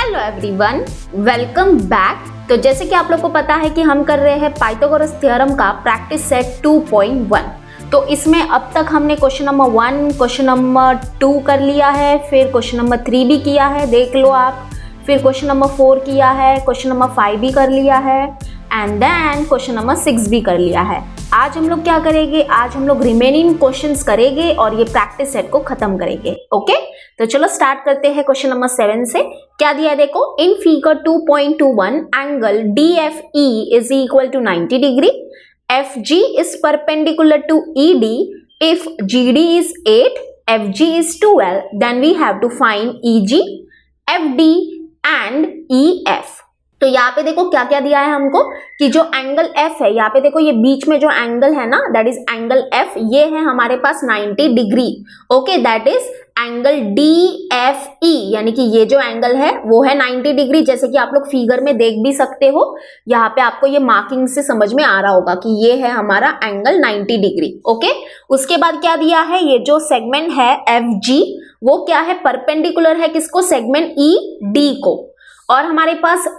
Hello everyone, welcome back. तो जैसे कि आप लोग को पता है कि हम कर रहे हैं पाइथागोरस थ्योरम का प्रैक्टिस सेट 2.1। तो इसमें अब तक हमने क्वेश्चन नंबर 1, क्वेश्चन नंबर 2 कर लिया है, फिर क्वेश्चन नंबर 3 भी किया है, देख लो आप। फिर क्वेश्चन नंबर 4 किया है, क्वेश्चन नंबर 5 भी कर लिया है एंड देन क्वेश्चन नंबर 6 भी कर लिया है। आज हम लोग क्या करेंगे, आज हम लोग रिमेनिंग क्वेश्चंस करेंगे और ये प्रैक्टिस सेट को खत्म करेंगे। ओके, तो चलो स्टार्ट करते हैं क्वेश्चन नंबर 7 से। क्या दिया है देखो, in figure 2.21 angle DFE is equal to 90 degree, FG is perpendicular to ED. If GD is 8, FG is 12, then we have to find EG, FD and EF. तो यहाँ पे देखो क्या क्या दिया है हमको कि जो एंगल F है, यहाँ पे देखो ये बीच में जो एंगल है ना, दैट इज एंगल F, ये है हमारे पास 90 degree. Okay, that is angle DFE, यानी कि ये जो एंगल है वो है 90 डिग्री। जैसे कि आप लोग फिगर में देख भी सकते हो, यहाँ पे आपको ये मार्किंग से समझ में आ रहा होगा कि ये है हमारा एंगल 90 डिग्री। ओके, उसके बाद क्या दिया है, ये जो सेगमेंट है FG वो क्या है, परपेंडिकुलर है किसको, सेगमेंट ED को। और हमारे पास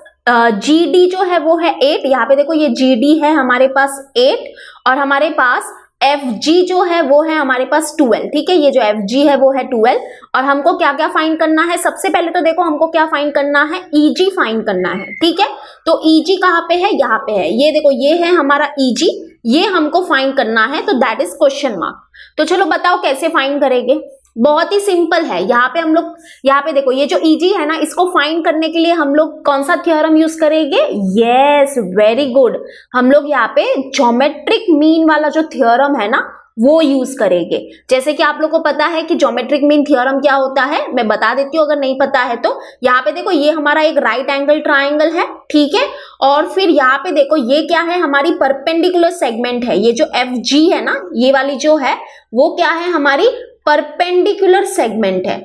GD जो है वो है 8, यहाँ पे देखो ये GD है हमारे पास 8 और हमारे पास FG जो है वो है हमारे पास 12। ठीक है, ये जो FG है वो है 12 और हमको क्या क्या फाइंड करना है, सबसे पहले तो देखो हमको क्या फाइंड करना है, EG फाइंड करना है। ठीक है, तो EG कहाँ पे है, यहाँ पे है, ये देखो ये है हमारा EG, ये हमको फाइंड करना है, तो दैट इज क्वेश्चन मार्क। तो चलो बताओ कैसे फाइंड करेंगे। बहुत ही सिंपल है, यहाँ पे हम लोग, यहाँ पे देखो ये जो EG है ना, इसको फाइंड करने के लिए हम लोग कौन सा थ्योरम यूज करेंगे, यस वेरी गुड, हम लोग यहाँ पे ज्योमेट्रिक मीन वाला जो थ्योरम है ना वो यूज करेंगे। जैसे कि आप लोग को पता है कि ज्योमेट्रिक मीन थ्योरम क्या होता है, मैं बता देती हूँ अगर नहीं पता है तो। यहाँ पे देखो ये हमारा एक राइट एंगल ट्राइंगल है, ठीक है, और फिर यहाँ पे देखो ये क्या है, हमारी परपेंडिकुलर सेगमेंट है। ये जो FG है ना, ये वाली जो है वो क्या है, हमारी परपेंडिकुलर सेगमेंट है।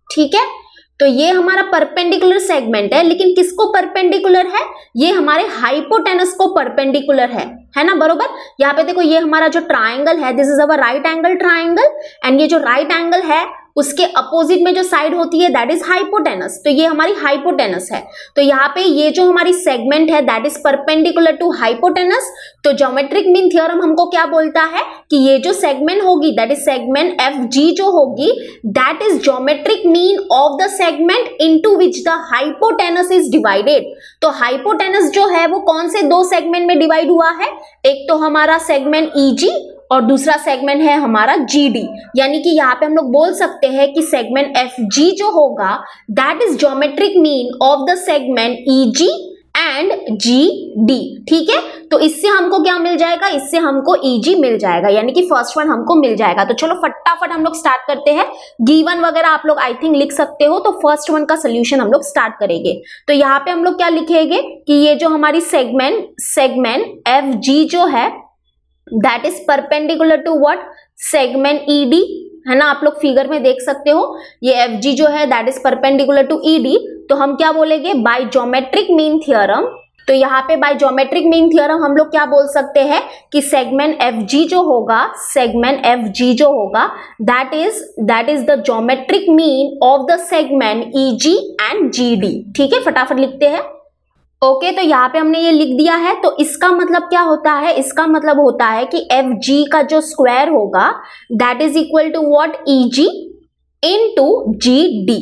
ठीक है, तो ये हमारा परपेंडिकुलर सेगमेंट है, लेकिन किसको परपेंडिकुलर है, ये हमारे हाइपोटेनस को परपेंडिकुलर है ना, बरोबर। यहाँ पे देखो ये हमारा जो ट्राइंगल है, this is our right angle triangle and ये जो राइट एंगल है उसके अपोजिट में जो साइड होती है दैट इज हाइपोटेनस, तो ये हमारी हाइपोटेनस है। तो यहाँ पे ये जो हमारी सेगमेंट है that is perpendicular to hypotenuse. तो ज्योमेट्रिक मीन थ्योरम हमको क्या बोलता है कि ये जो सेगमेंट होगी दैट इज सेगमेंट FG जो होगी that is geometric mean of the segment into which the hypotenuse is divided. तो हाइपोटेनस जो है वो कौन से दो सेगमेंट में डिवाइड हुआ है, एक तो हमारा सेगमेंट EG और दूसरा सेगमेंट है हमारा GD। यानी कि यहाँ पे हम लोग बोल सकते हैं कि सेगमेंट FG जो होगा that is geometric mean of the segment EG and GD। ठीक है, तो इससे हमको क्या मिल जाएगा, इससे हमको EG मिल जाएगा, यानी कि फर्स्ट वन हमको मिल जाएगा। तो चलो फटाफट हम लोग स्टार्ट करते हैं। गिवन वगैरह आप लोग आई थिंक लिख सकते हो, तो फर्स्ट वन का सोल्यूशन हम लोग स्टार्ट करेंगे। तो यहाँ पे हम लोग क्या लिखेंगे कि ये जो हमारी सेगमेंट FG जो है that is perpendicular to what, segment ED, है ना, आप लोग फिगर में देख सकते हो ये FG जो है that is perpendicular to ED। तो हम क्या बोलेंगे, बाय ज्योमेट्रिक मीन थ्योरम। तो यहाँ पे बाय ज्योमेट्रिक मीन थ्योरम हम लोग क्या बोल सकते हैं कि सेगमेंट FG जो होगा, सेगमेंट FG जो होगा that is the geometric mean of the segment EG and GD। ठीक है, फटाफट लिखते हैं। ओके, तो यहाँ पे हमने ये लिख दिया है। तो इसका मतलब क्या होता है, इसका मतलब होता है कि FG का जो स्क्वायर होगा that is equal to what, EG into GD।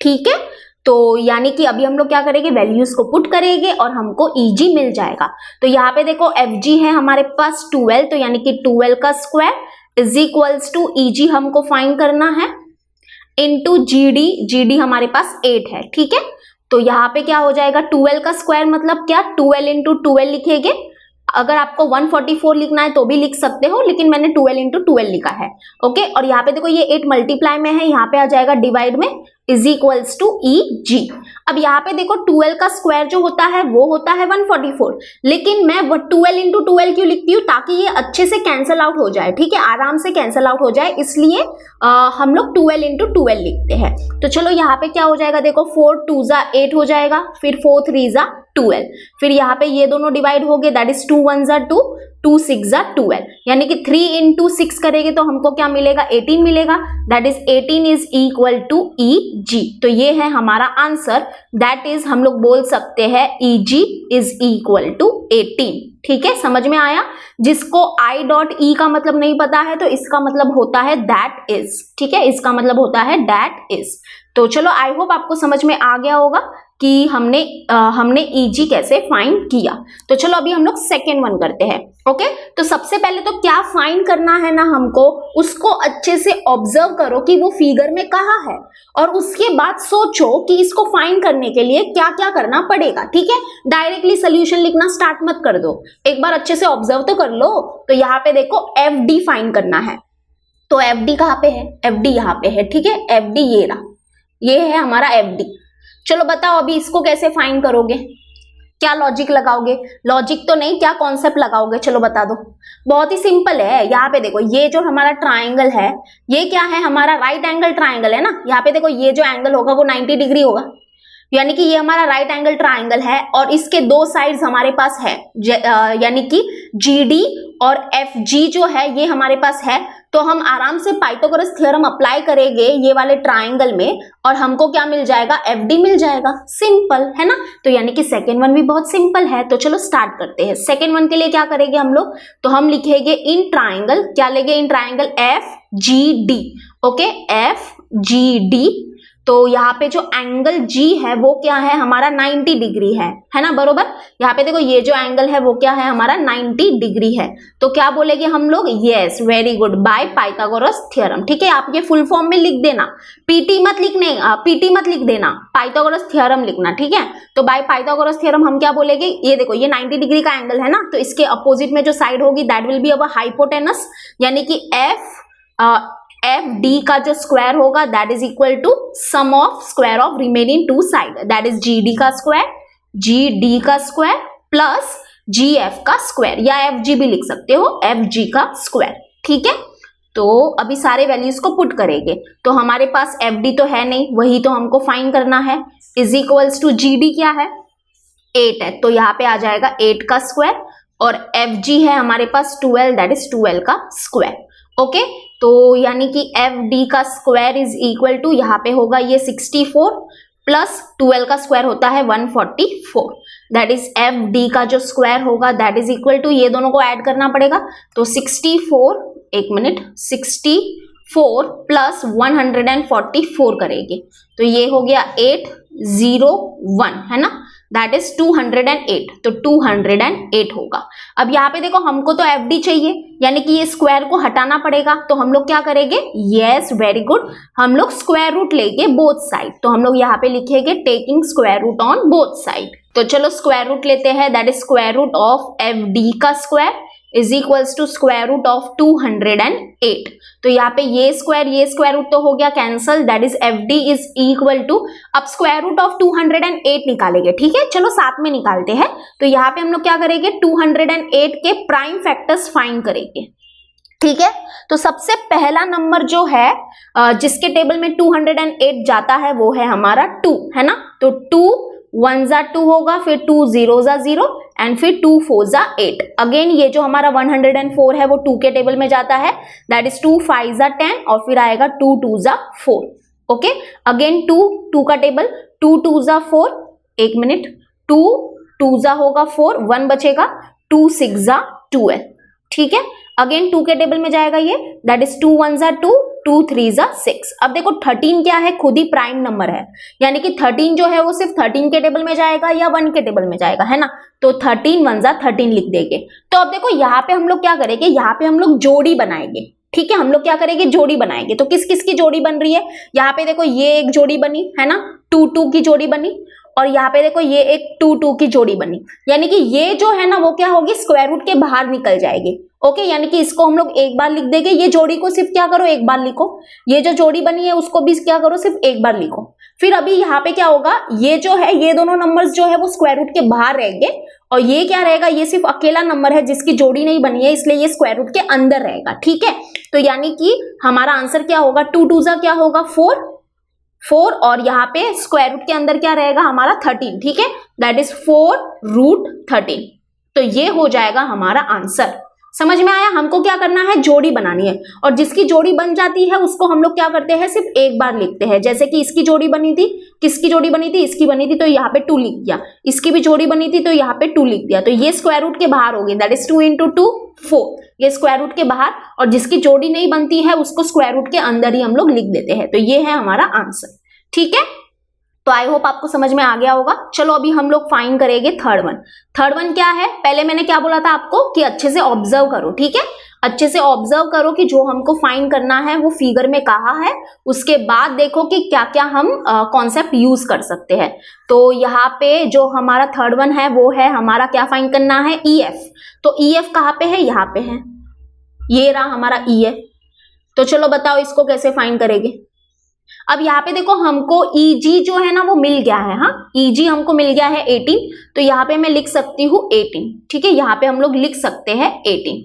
ठीक है, तो यानी कि अभी हम लोग क्या करेंगे, वैल्यूज को पुट करेंगे और हमको EG मिल जाएगा। तो यहाँ पे देखो FG है हमारे पास 12, तो यानी कि 12 का square is equals to EG हमको फाइंड करना है इनटू GD हमारे पास 8 है। ठीक है, तो यहाँ पे क्या हो जाएगा, 12 का स्क्वायर मतलब क्या, 12 इंटू 12 लिखेंगे। अगर आपको 144 लिखना है तो भी लिख सकते हो, लेकिन मैंने 12 इंटू 12 लिखा है। ओके, और यहाँ पे देखो ये 8 मल्टीप्लाई में है, यहाँ पे आ जाएगा डिवाइड में, इज इक्वल्स टू EG। अब यहाँ पे देखो 12 का स्क्वायर जो होता है वो होता है 144, लेकिन मैं 12 इंटू 12 क्यों लिखती हूँ, ताकि ये अच्छे से कैंसल आउट हो जाए। ठीक है, आराम से कैंसल आउट हो जाए, इसलिए हम लोग 12 इंटू 12 लिखते हैं। तो चलो यहाँ पे क्या हो जाएगा, देखो 4 2 जा 8 हो जाएगा, फिर 4 3 जा 12, फिर यहाँ पे ये दोनों डिवाइड हो गए दैट इज 2 1 जा 2, 2 6 जा 12, यानी कि 3 into 6 करेंगे तो हमको क्या मिलेगा, 18 मिलेगा। That is 18 is equal to EG। तो ये है हमारा आंसर, दैट इज हम लोग बोल सकते हैं EG इज इक्वल टू 18। ठीक है, समझ में आया। जिसको I.E का मतलब नहीं पता है तो इसका मतलब होता है दैट इज। ठीक है, इसका मतलब होता है दैट इज। तो चलो, आई होप आपको समझ में आ गया होगा कि हमने EG कैसे फाइंड किया। तो चलो अभी हम लोग सेकेंड वन करते हैं। ओके, तो सबसे पहले तो क्या फाइंड करना है ना हमको, उसको अच्छे से ऑब्जर्व करो कि वो फिगर में कहाँ है, और उसके बाद सोचो कि इसको फाइंड करने के लिए क्या क्या करना पड़ेगा। ठीक है, डायरेक्टली सोल्यूशन लिखना स्टार्ट मत कर दो, एक बार अच्छे से ऑब्जर्व तो कर लो। तो यहाँ पे देखो FD फाइंड करना है, तो FD कहाँ पे है, FD यहाँ पे है। ठीक है, FD ये रहा, ये है हमारा FD। चलो बताओ अभी इसको कैसे फाइंड करोगे, क्या लॉजिक लगाओगे, लॉजिक तो नहीं, क्या कॉन्सेप्ट लगाओगे, चलो बता दो। बहुत ही सिंपल है। यहाँ पे देखो ये जो हमारा ट्राइंगल है, ये क्या है, हमारा राइट एंगल ट्राइंगल है ना। यहाँ पे देखो ये जो एंगल होगा वो 90 डिग्री होगा, यानी कि ये हमारा राइट एंगल ट्राइंगल है, और इसके दो साइड्स हमारे पास है, यानी कि GD और FG जो है ये हमारे पास है। तो हम आराम से पाइथागोरस थ्योरम अप्लाई करेंगे ये वाले ट्राइंगल में, और हमको क्या मिल जाएगा, FD मिल जाएगा। सिंपल है ना। तो यानी कि सेकेंड वन भी बहुत सिंपल है। तो चलो स्टार्ट करते हैं। सेकेंड वन के लिए क्या करेंगे हम लोग, तो हम लिखेंगे इन ट्राइंगल, क्या लेंगे, in triangle FGD। Okay, FGD। तो यहाँ पे जो एंगल G है वो क्या है, हमारा 90 डिग्री है ना, बरोबर। यहाँ पे देखो ये जो एंगल है वो क्या है, हमारा 90 डिग्री है। तो क्या बोलेंगे हम लोग, yes, very good, by Pythagoras theorem. ठीक है, आप ये फुल फॉर्म में लिख देना, पीटी मत लिख देना, पाइथागोरस थ्योरम लिखना। ठीक है, तो बाय पाइथागोरस थ्योरम हम क्या बोलेंगे, ये देखो ये 90 डिग्री का एंगल है ना, तो इसके अपोजिट में जो साइड होगी that will be our hypotenuse, यानी कि FD का जो स्क्वायर होगा that is equal to sum of square of remaining two side, that is GD का स्क्वायर प्लस GF का स्क्वायर, या FG भी लिख सकते हो, FG का स्क्वायर। ठीक है, तो अभी सारे वैल्यूज को पुट करेंगे। तो हमारे पास FD तो है नहीं, वही तो हमको फाइंड करना है, इज इक्वल्स टू GD क्या है, 8 है, तो यहाँ पे आ जाएगा 8 का स्क्वायर, और FG है हमारे पास 12, दैट इज 12 का स्क्वायर। ओके, तो यानी कि FD का स्क्वायर इज इक्वल टू, यहाँ पे होगा ये 64 प्लस 12 का स्क्वायर होता है 144, दैट इज FD का जो स्क्वायर होगा दैट इज इक्वल टू, ये दोनों को ऐड करना पड़ेगा, तो 64, एक मिनट, 64 प्लस 144 करेंगे, तो ये हो गया 801, है ना, दैट इज 208, तो 208 होगा। अब यहाँ पे देखो हमको तो FD चाहिए, यानी कि ये स्क्वायर को हटाना पड़ेगा, तो हम लोग क्या करेंगे, यस, वेरी गुड, हम लोग स्क्वायर रूट लेंगे बोथ साइड। तो हम लोग यहाँ पे लिखेंगे taking square root on both side. तो चलो स्क्वायर रूट लेते हैं, that is square root of FD का square is equals to square root of 208। तो यहाँ पे ये स्क्वायर रूट तो हो गया cancel, that is FD is equal to, अब स्क्वायर रूट ऑफ 208 निकालेंगे। ठीक है, चलो साथ में निकालते हैं। तो यहाँ पे हम लोग क्या करेंगे, 208 के प्राइम फैक्टर्स फाइंड करेंगे। ठीक है, तो सबसे पहला नंबर जो है जिसके टेबल में 208 जाता है वो है हमारा 2, है ना। तो 2 1 जा 2 होगा, फिर 2 0 जा 0, एंड फिर 2 4 जा 8। अगेन ये जो हमारा 104 है वो 2 के टेबल में जाता है, दैट इज 2 5 जा 10, और फिर आएगा 2 2 जा 4। ओके, अगेन 2 का टेबल, 2 2 जा 4, एक मिनट, 2 2 जा होगा 4, 1 बचेगा, 2 6 जा 12। ठीक है, अगेन 2 के टेबल में जाएगा ये, दैट इज 2 1 जा 2, 2 3 जा 6। अब देखो 13 क्या है, खुद ही प्राइम नंबर है, यानी कि 13 जो है वो सिर्फ 13 के टेबल में जाएगा या 1 के टेबल में जाएगा, है ना। तो 13 1 जा 13 लिख देंगे। तो अब देखो यहाँ पे हम लोग क्या करेंगे, यहाँ पे हम लोग जोड़ी बनाएंगे। ठीक है, हम लोग क्या करेंगे, जोड़ी बनाएंगे। तो किस किस की जोड़ी बन रही है, यहाँ पे देखो ये एक जोड़ी बनी, है ना, 2 2 की जोड़ी बनी, और यहाँ पे देखो ये एक 2 2 की जोड़ी बनी, यानी कि ये जो है ना वो क्या होगी, स्क्वायर रूट के बाहर निकल जाएगी। ओके, यानी कि इसको हम लोग एक बार लिख देंगे, ये जोड़ी को सिर्फ क्या करो, एक बार लिखो, ये जो जोड़ी बनी है उसको भी क्या करो, सिर्फ एक बार लिखो। फिर अभी यहाँ पे क्या होगा, ये जो है, ये दोनों नंबर्स जो है वो स्क्वायर रूट के बाहर रहेंगे, और ये क्या रहेगा, ये सिर्फ अकेला नंबर है जिसकी जोड़ी नहीं बनी है, इसलिए ये स्क्वायर रूट के अंदर रहेगा। ठीक है, तो यानी कि हमारा आंसर क्या होगा, 2 2 जा क्या होगा 4, और यहाँ पे स्क्वायर रूट के अंदर क्या रहेगा हमारा 13। ठीक है, दैट इज 4 रूट 13। तो ये हो जाएगा हमारा आंसर। समझ में आया? हमको क्या करना है, जोड़ी बनानी है, और जिसकी जोड़ी बन जाती है उसको हम लोग क्या करते हैं, सिर्फ एक बार लिखते हैं। जैसे कि इसकी जोड़ी बनी थी, किसकी जोड़ी बनी थी, इसकी बनी थी, तो यहाँ पे 2 लिख दिया। इसकी भी जोड़ी बनी थी तो यहाँ पे 2 लिख दिया। तो ये स्क्वायर रूट के बाहर होगी, दैट इज 2 इंटू 2 4, ये स्क्वायर रूट के बाहर, और जिसकी जोड़ी नहीं बनती है उसको स्क्वायर रूट के अंदर ही हम लोग लिख देते हैं। तो ये है हमारा आंसर। ठीक है, तो आई होप आपको समझ में आ गया होगा। चलो अभी हम लोग फाइंड करेंगे थर्ड वन। थर्ड वन क्या है, पहले मैंने क्या बोला था आपको कि अच्छे से ऑब्जर्व करो। ठीक है, अच्छे से ऑब्जर्व करो कि जो हमको फाइंड करना है वो फिगर में कहा है, उसके बाद देखो कि क्या क्या हम कॉन्सेप्ट यूज कर सकते हैं। तो यहाँ पे जो हमारा थर्ड वन है वो है हमारा क्या फाइंड करना है, EF। तो EF कहाँ पे है, यहाँ पे है, ये रहा हमारा EF। तो चलो बताओ इसको कैसे फाइंड करेंगे। अब यहाँ पे देखो हमको EG जो है ना वो मिल गया है, हाँ EG हमको मिल गया है 18, तो यहाँ पे मैं लिख सकती हूँ 18। ठीक है, यहाँ पे हम लोग लिख सकते हैं 18।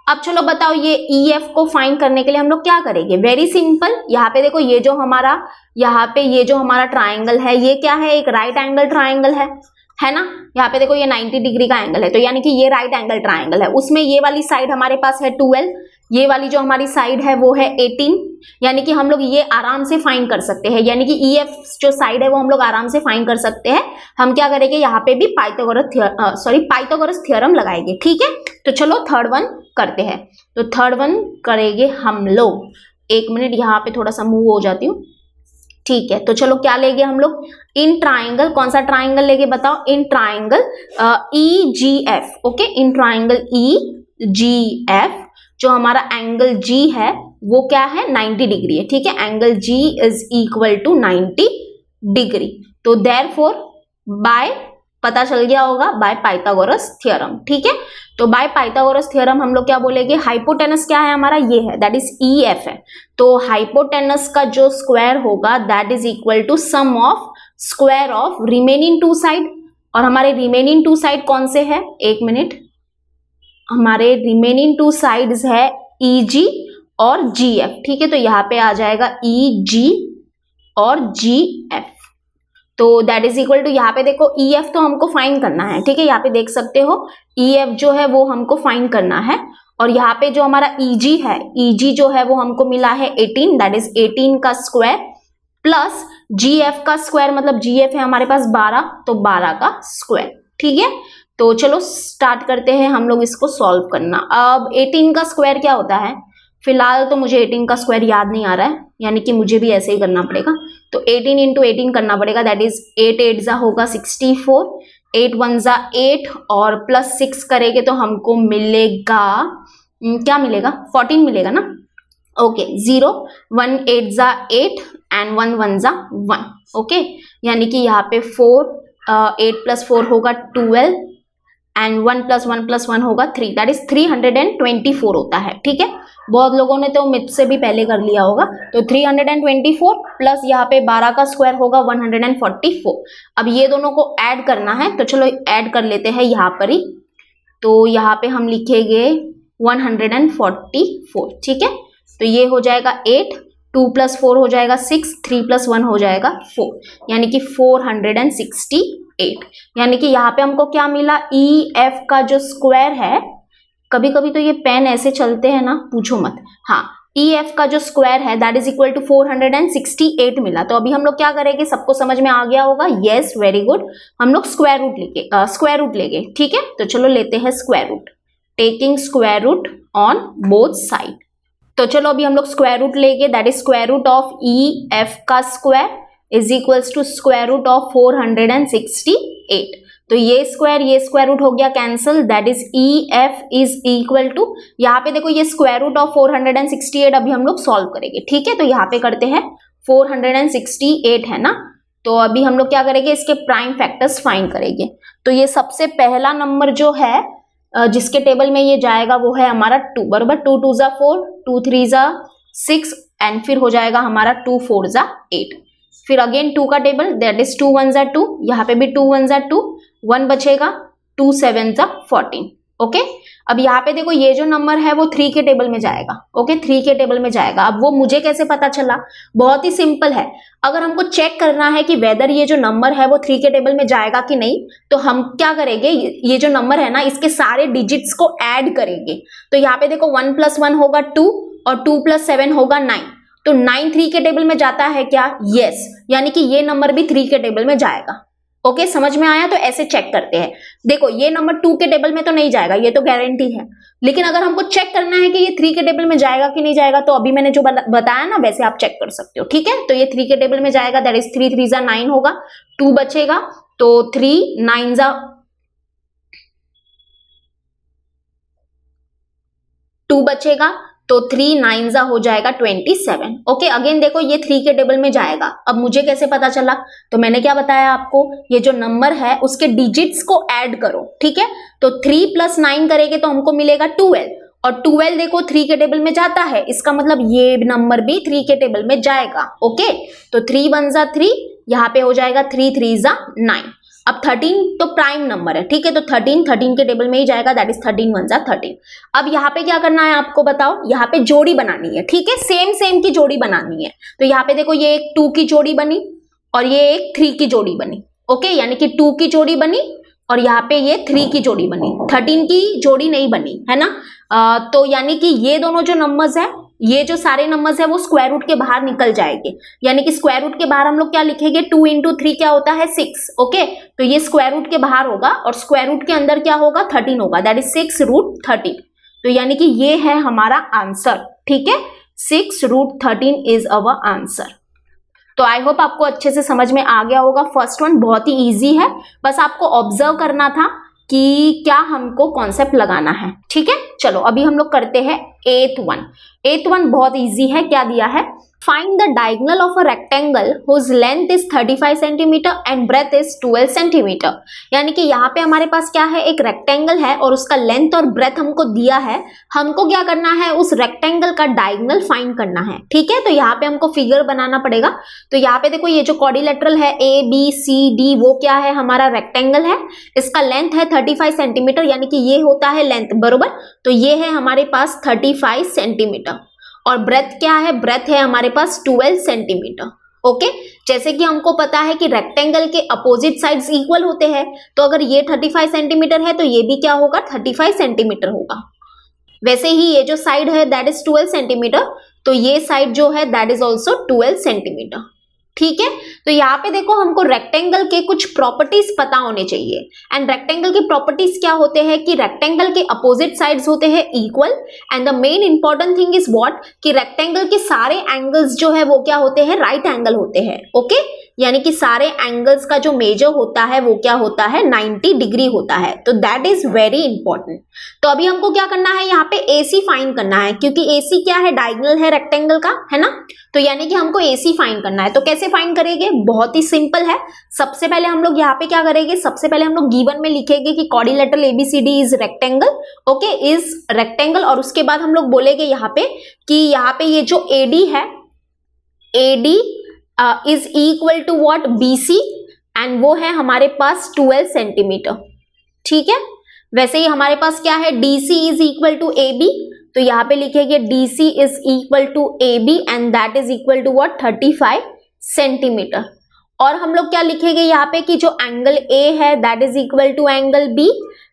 अब चलो बताओ ये EF को फाइंड करने के लिए हम लोग क्या करेंगे, वेरी सिंपल। यहाँ पे देखो ये जो हमारा ट्राइंगल है ये क्या है, एक राइट एंगल ट्राइंगल है ना। यहाँ पे देखो ये 90 डिग्री का एंगल है, तो यानी कि ये राइट एंगल ट्राइंगल है। उसमें ये वाली साइड हमारे पास है 12, ये वाली जो हमारी साइड है वो है 18, यानी कि हम लोग ये आराम से फाइंड कर सकते हैं, यानी कि EF जो साइड है वो हम लोग आराम से फाइंड कर सकते हैं। हम क्या करेंगे, यहाँ पे भी पाइथागोरस थ्योरम लगाएंगे। ठीक है, तो चलो थर्ड वन करते हैं। तो थर्ड वन करेंगे हम लोग, एक मिनट यहाँ पे थोड़ा सा मूव हो जाती हूँ। ठीक है, तो चलो क्या लेंगे हम लोग, इन ट्राइंगल, कौन सा ट्राइंगल लेंगे बताओ, in triangle EGF। Okay, in triangle EGF जो हमारा एंगल G है वो क्या है, 90 डिग्री है। ठीक है, angle G is equal to 90 degree. तो देयरफॉर बाय, पता चल गया होगा, बाय पाइथागोरस थ्योरम। ठीक है, तो बाय पाइथागोरस थ्योरम हम लोग क्या बोलेंगे, हाइपोटेनस क्या है हमारा, ये है, दैट इज EF है। तो हाइपोटेनस का जो स्क्वायर होगा that is equal to sum of square of remaining 2 side. और हमारे रिमेनिंग 2 साइड कौन से है, एक मिनट, हमारे रिमेनिंग 2 साइड्स है EG और GF। ठीक है, तो यहाँ पे आ जाएगा EG और GF। तो दैट इज इक्वल टू, यहाँ पे देखो EF तो हमको फाइंड करना है। ठीक है, यहाँ पे देख सकते हो EF जो है वो हमको फाइंड करना है, और यहाँ पे जो हमारा EG है, EG जो है वो हमको मिला है 18, दैट इज 18 का स्क्वायर प्लस GF का स्क्वायर, मतलब GF है हमारे पास 12, तो 12 का स्क्वायर। ठीक है, तो चलो स्टार्ट करते हैं हम लोग इसको सॉल्व करना। अब 18 का स्क्वायर क्या होता है, फिलहाल तो मुझे 18 का स्क्वायर याद नहीं आ रहा है, यानी कि मुझे भी ऐसे ही करना पड़ेगा। तो 18 इंटू 18 करना पड़ेगा, दैट इज 8 8 जा होगा 64, 8 1 जा 8 और प्लस 6 करेंगे तो हमको मिलेगा, क्या मिलेगा, 14 मिलेगा ना। ओके, 0 1 8 जा 8 एंड 1 1 जा 1। ओके, यानी कि यहाँ पे 8 प्लस 4 होगा 12 एंड 1 प्लस 1 प्लस 1 होगा 3, दैट इज 324 होता है। ठीक है, बहुत लोगों ने तो मुझसे भी पहले कर लिया होगा। तो 324 प्लस यहाँ पे 12 का स्क्वायर होगा 144। अब ये दोनों को ऐड करना है, तो चलो ऐड कर लेते हैं यहाँ पर ही। तो यहाँ पे हम लिखेंगे 144। ठीक है, तो ये हो जाएगा 8, 2 प्लस 4 हो जाएगा 6, 3 प्लस 1 हो जाएगा 4, यानी कि 468। यानी कि यहाँ पे हमको क्या मिला, EF का जो स्क्वायर है, कभी कभी तो ये पेन ऐसे चलते हैं ना, पूछो मत। हाँ, EF का जो स्क्वायर है दैट इज इक्वल टू 468 मिला। तो अभी हम लोग क्या करेंगे, सबको समझ में आ गया होगा, यस वेरी गुड, हम लोग स्क्वायर रूट लेंगे। ठीक है, तो चलो लेते हैं square root, taking square root on both side. तो चलो अभी हम लोग स्क्वायर रूट लेंगे, that is square root of EF का square is equals to square root of 468। तो ये स्क्वायर रूट हो गया cancel, that is EF is equal to, यहाँ पे देखो ये स्क्वायर रूट ऑफ 468 अभी हम लोग सॉल्व करेंगे। ठीक है, तो यहाँ पे करते हैं 468 है ना, तो अभी हम लोग क्या करेंगे, इसके प्राइम फैक्टर्स फाइंड करेंगे। तो ये सबसे पहला नंबर जो है जिसके टेबल में ये जाएगा वो है हमारा 2, बराबर, 2 2 जा 4, 2 3 जा 6 एंड फिर हो जाएगा हमारा 2 4 जा 8। फिर अगेन 2 का टेबल, दैट इज 2 1 जा 2, यहाँ पे भी 2 1 जा 2, 1 बचेगा, 2 7 जा 14। ओके अब यहाँ पे देखो ये जो नंबर है वो 3 के टेबल में जाएगा। ओके 3 के टेबल में जाएगा। अब वो मुझे कैसे पता चला? बहुत ही सिंपल है। अगर हमको चेक करना है कि वेदर ये जो नंबर है वो 3 के टेबल में जाएगा कि नहीं, तो हम क्या करेंगे, ये जो नंबर है ना इसके सारे डिजिट्स को ऐड करेंगे। तो यहाँ पे देखो 1 + 1 होगा 2 और 2 + 7 होगा 9। तो 9 3 के टेबल में जाता है क्या? यस, यानी कि ये नंबर भी 3 के टेबल में जाएगा। ओके समझ में आया? तो ऐसे चेक करते हैं। देखो ये नंबर 2 के टेबल में तो नहीं जाएगा, ये तो गारंटी है, लेकिन अगर हमको चेक करना है कि ये 3 के टेबल में जाएगा कि नहीं जाएगा, तो अभी मैंने जो बताया ना वैसे आप चेक कर सकते हो। ठीक है, तो ये 3 के टेबल में जाएगा, दैट इज 3 3 9 होगा, 2 बचेगा तो 3 9 2 बचेगा तो 3 9 हो जाएगा 27। ओके अगेन देखो ये 3 के टेबल में जाएगा। अब मुझे कैसे पता चला? तो मैंने क्या बताया आपको, ये जो नंबर है उसके डिजिट्स को ऐड करो। ठीक है, तो 3 + 9 करेंगे तो हमको मिलेगा 12, और 12 देखो 3 के टेबल में जाता है, इसका मतलब ये नंबर भी 3 के टेबल में जाएगा। ओके तो 3 1 3, यहाँ पे हो जाएगा 3 3 9। अब 13 तो प्राइम नंबर है। ठीक है, तो 13 के टेबल में ही जाएगा, दैट इज 13 1 13। अब यहाँ पे क्या करना है आपको बताओ, यहाँ पे जोड़ी बनानी है। ठीक है, सेम की जोड़ी बनानी है। तो यहाँ पे देखो ये एक 2 की जोड़ी बनी और ये एक 3 की जोड़ी बनी। ओके यानी कि 2 की जोड़ी बनी और यहाँ पे ये 3 की जोड़ी बनी, 13 की जोड़ी नहीं बनी है ना। तो यानी कि ये दोनों जो नंबर्स है, ये जो सारे नंबर्स है वो स्क्वायर रूट के बाहर निकल जाएंगे। यानी कि स्क्वायर रूट के बाहर हम लोग क्या लिखेंगे, 2 × 3 क्या होता है 6। ओके तो ये स्क्वायर रूट के बाहर होगा और स्क्वायर रूट के अंदर क्या होगा 13 होगा, दैट इज 6√13। तो यानी कि ये है हमारा आंसर। ठीक है, 6√13 इज अवर आंसर। तो आई होप आपको अच्छे से समझ में आ गया होगा। फर्स्ट वन बहुत ही इजी है, बस आपको ऑब्जर्व करना था कि क्या हमको कॉन्सेप्ट लगाना है। ठीक है, चलो अभी हम लोग करते हैं 8th वन। 8th वन बहुत इजी है। क्या दिया है, find the diagonal of a rectangle whose length is 35 centimetre and breadth is 12 centimetre. यानी कि यहाँ पे हमारे पास क्या है, एक रेक्टेंगल है और उसका लेंथ और ब्रेथ हमको दिया है। हमको क्या करना है, उस रेक्टेंगल का डायगोनल फाइंड करना है। ठीक है, तो यहाँ पे हमको फिगर बनाना पड़ेगा। तो यहाँ पे देखो ये जो क्वाड्रिलेटरल है ABCD वो क्या है, हमारा रेक्टेंगल है। इसका लेंथ है 35 सेंटीमीटर, यानी कि ये होता है लेंथ, बरोबर। तो ये है हमारे पास 35 सेंटीमीटर और ब्रेथ क्या है, ब्रेथ है हमारे पास 12 सेंटीमीटर। ओके जैसे कि हमको पता है कि रेक्टेंगल के अपोजिट साइड्स इक्वल होते हैं, तो अगर ये 35 सेंटीमीटर है तो ये भी क्या होगा 35 सेंटीमीटर होगा। वैसे ही ये जो साइड है दैट इज 12 सेंटीमीटर, तो ये साइड जो है दैट इज ऑल्सो 12 सेंटीमीटर। ठीक है, तो यहाँ पे देखो हमको रेक्टेंगल के कुछ प्रॉपर्टीज पता होने चाहिए। एंड रेक्टेंगल की प्रॉपर्टीज क्या होते हैं कि रेक्टेंगल के अपोजिट साइड्स होते हैं equal, and the main important thing is what कि रेक्टेंगल के सारे एंगल्स जो है वो क्या होते हैं, राइट एंगल होते हैं। ओके यानी कि सारे एंगल्स का जो मेजर होता है वो क्या होता है 90 डिग्री होता है। तो दैट इज वेरी इंपॉर्टेंट। तो अभी हमको क्या करना है, यहाँ पे AC फाइंड करना है, क्योंकि AC क्या है, डायगोनल है रेक्टेंगल का, है ना। तो यानी कि हमको AC फाइंड करना है। तो कैसे फाइंड करेंगे, बहुत ही सिंपल है। सबसे पहले हम लोग यहाँ पे क्या करेंगे, सबसे पहले हम लोग गिवन में लिखेंगे कि quadrilateral ABCD is rectangle. Okay is rectangle, और उसके बाद हम लोग बोलेंगे यहाँ पे कि यहाँ पे ये जो AD है, AD is equal to what BC, and वो है हमारे पास 12 सेंटीमीटर। ठीक है, वैसे ही हमारे पास क्या है, DC is equal to AB, तो यहाँ पे लिखेंगे DC is equal to AB and that is equal to what 35 centimetre. और हम लोग क्या लिखेंगे यहाँ पे कि जो एंगल A है that is equal to angle B,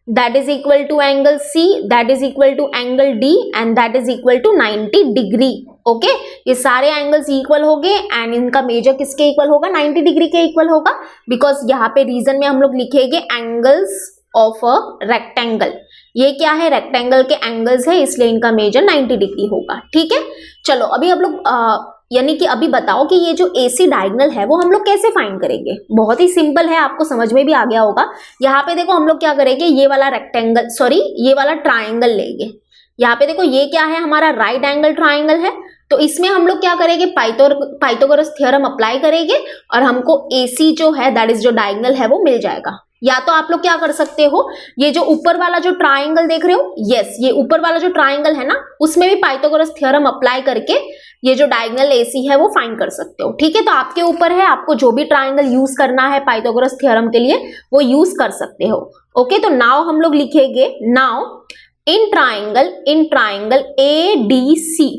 that is equal to angle C, that is equal to angle D and that is equal to 90 degree. Okay ये सारे एंगल्स इक्वल हो गए एंड इनका मेजर किसके equal होगा, 90 degree के equal होगा, because यहाँ पे रीजन में हम लोग लिखेंगे एंगल्स ऑफ अ रेक्टेंगल। ये क्या है, रेक्टेंगल के एंगल्स है, इसलिए इनका मेजर 90 डिग्री होगा। ठीक है, चलो अभी हम लोग यानी कि अभी बताओ कि ये जो AC डायगोनल है वो हम लोग कैसे फाइंड करेंगे। बहुत ही सिंपल है, आपको समझ में भी आ गया होगा। यहाँ पे देखो हम लोग क्या करेंगे, ये वाला रेक्टेंगल, सॉरी ये वाला ट्राइंगल लेंगे। यहाँ पे देखो ये क्या है, हमारा राइट एंगल ट्राइंगल है। तो इसमें हम लोग क्या करेंगे, पाइथागोरस थ्योरम अप्लाई करेंगे और हमको AC जो है दैट इज जो डायगोनल है वो मिल जाएगा। या तो आप लोग क्या कर सकते हो, ये जो ऊपर वाला जो ट्राइंगल देख रहे हो, यस ये ऊपर वाला जो ट्राइंगल है ना, उसमें भी पाइथागोरस थ्योरम अप्लाई करके ये जो डायगोनल AC है वो फाइंड कर सकते हो। ठीक है, तो आपके ऊपर है, आपको जो भी ट्राइंगल यूज करना है पाइथागोरस थ्योरम के लिए वो यूज कर सकते हो। ओके, तो नाउ हम लोग लिखेंगे, नाउ इन ट्राइंगल ADC,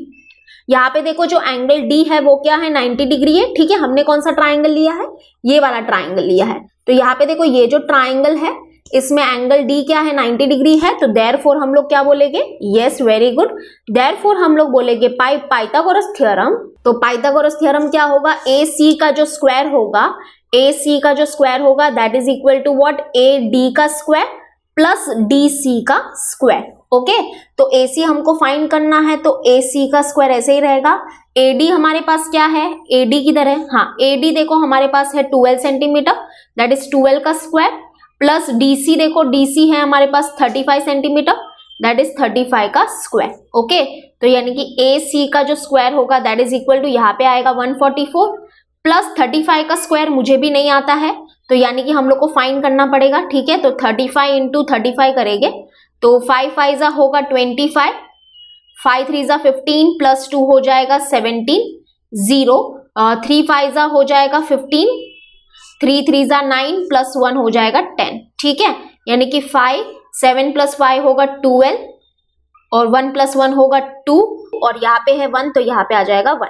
यहाँ पे देखो जो एंगल D है वो क्या है, 90 डिग्री है। ठीक है, हमने कौन सा ट्राइंगल लिया है, ये वाला ट्राइंगल लिया है। तो यहाँ पे देखो ये जो ट्राइंगल है इसमें एंगल D क्या है, 90 डिग्री है। तो देयरफॉर हम लोग क्या बोलेंगे, यस वेरी गुड, देयरफॉर हम लोग बोलेंगे पाइथागोरस थ्योरम। तो पाइथागोरस थ्योरम क्या होगा, AC का जो स्क्वायर होगा, AC का जो स्क्वायर होगा that is equal to what, AD का स्क्वायर प्लस DC का स्क्वायर। ओके, तो AC हमको फाइंड करना है, तो AC का स्क्वायर ऐसे ही रहेगा। AD हमारे पास क्या है, AD किधर है, हाँ AD देखो हमारे पास है 12 सेंटीमीटर, दैट इज 12 का स्क्वायर, प्लस DC देखो DC है हमारे पास 35 सेंटीमीटर, दैट इज 35 का स्क्वायर। ओके, तो यानी कि AC का जो स्क्वायर होगा दैट इज इक्वल टू, यहाँ पे आएगा 144 प्लस 35 का स्क्वायर मुझे भी नहीं आता है, तो यानी कि हम लोग को फाइंड करना पड़ेगा। ठीक है, तो 35 इंटू 35 करेंगे तो 5 5 जा होगा 25, 5 3 जा 15 प्लस 2 हो जाएगा 17, 0 3 5 जा हो जाएगा 15, 3 3 जा 9 प्लस 1 हो जाएगा 10। ठीक है, यानी कि 5 7 प्लस 5 होगा 12 और 1 प्लस 1 होगा 2 और यहाँ पे है 1 तो यहाँ पे आ जाएगा 1,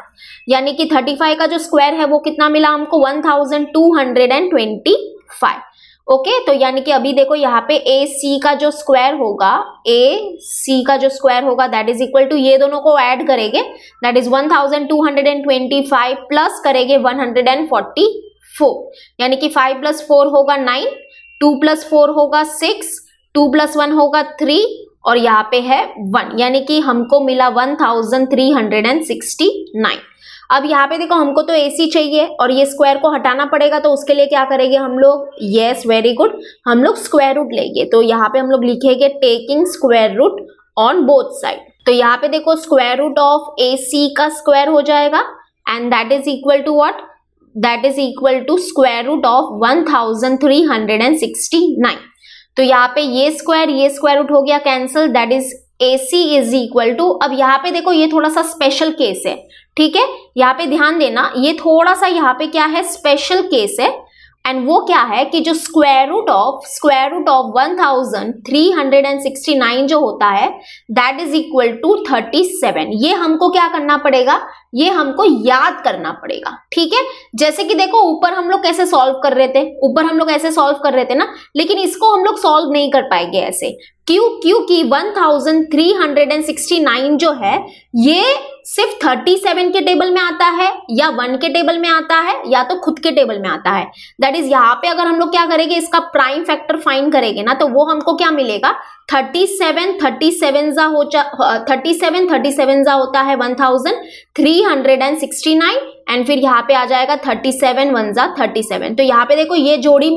यानी कि 35 का जो स्क्वायर है वो कितना मिला हमको, 1225। ओके, तो यानी कि अभी देखो यहाँ पे AC का जो स्क्वायर होगा, AC का जो स्क्वायर होगा दैट इज इक्वल टू, ये दोनों को ऐड करेंगे दैट इज 1225 प्लस करेंगे 144, यानी कि 5 प्लस 4 होगा 9, 2 प्लस 4 होगा 6, 2 प्लस 1 होगा 3 और यहाँ पे है 1, यानी कि हमको मिला 1369। अब यहाँ पे देखो हमको तो AC चाहिए और ये स्क्वायर को हटाना पड़ेगा, तो उसके लिए क्या करेंगे हम लोग, यस वेरी गुड, हम लोग स्क्वायर रूट लेंगे। तो यहाँ पे हम लोग लिखेंगे taking square root on both side. तो यहाँ पे देखो स्क्वायर रूट ऑफ AC का स्क्वायर हो जाएगा and that is equal to what, that is equal to square root of 1369। तो यहाँ पे ये स्क्वायर रूट हो गया cancel, that is AC is equal to, अब यहाँ पे देखो ये थोड़ा सा स्पेशल केस है। ठीक है, यहाँ पे ध्यान देना, ये थोड़ा सा यहाँ पे क्या है, स्पेशल केस है एंड वो क्या है कि जो स्क्वायर रूट ऑफ 1369 जो होता है दैट इज इक्वल टू 37। ये हमको क्या करना पड़ेगा, ये हमको याद करना पड़ेगा। ठीक है, जैसे कि देखो ऊपर हम लोग कैसे सॉल्व कर रहे थे, ऊपर हम लोग ऐसे सॉल्व कर रहे थे ना, लेकिन इसको हम लोग सॉल्व नहीं कर पाएंगे ऐसे, क्योंकि 1369 जो है ये सिर्फ 37 के टेबल में आता है या 1 के टेबल में आता है या तो खुद के टेबल में आता है। दैट इज यहाँ पे अगर हम लोग क्या करेंगे, इसका प्राइम फैक्टर फाइंड करेंगे ना, तो वो हमको क्या मिलेगा, 37 जा होता है 1369 एंड फिर यहाँ पे आ जाएगा 37 1 जा 37। तो यहाँ पे देखो ये जोड़ी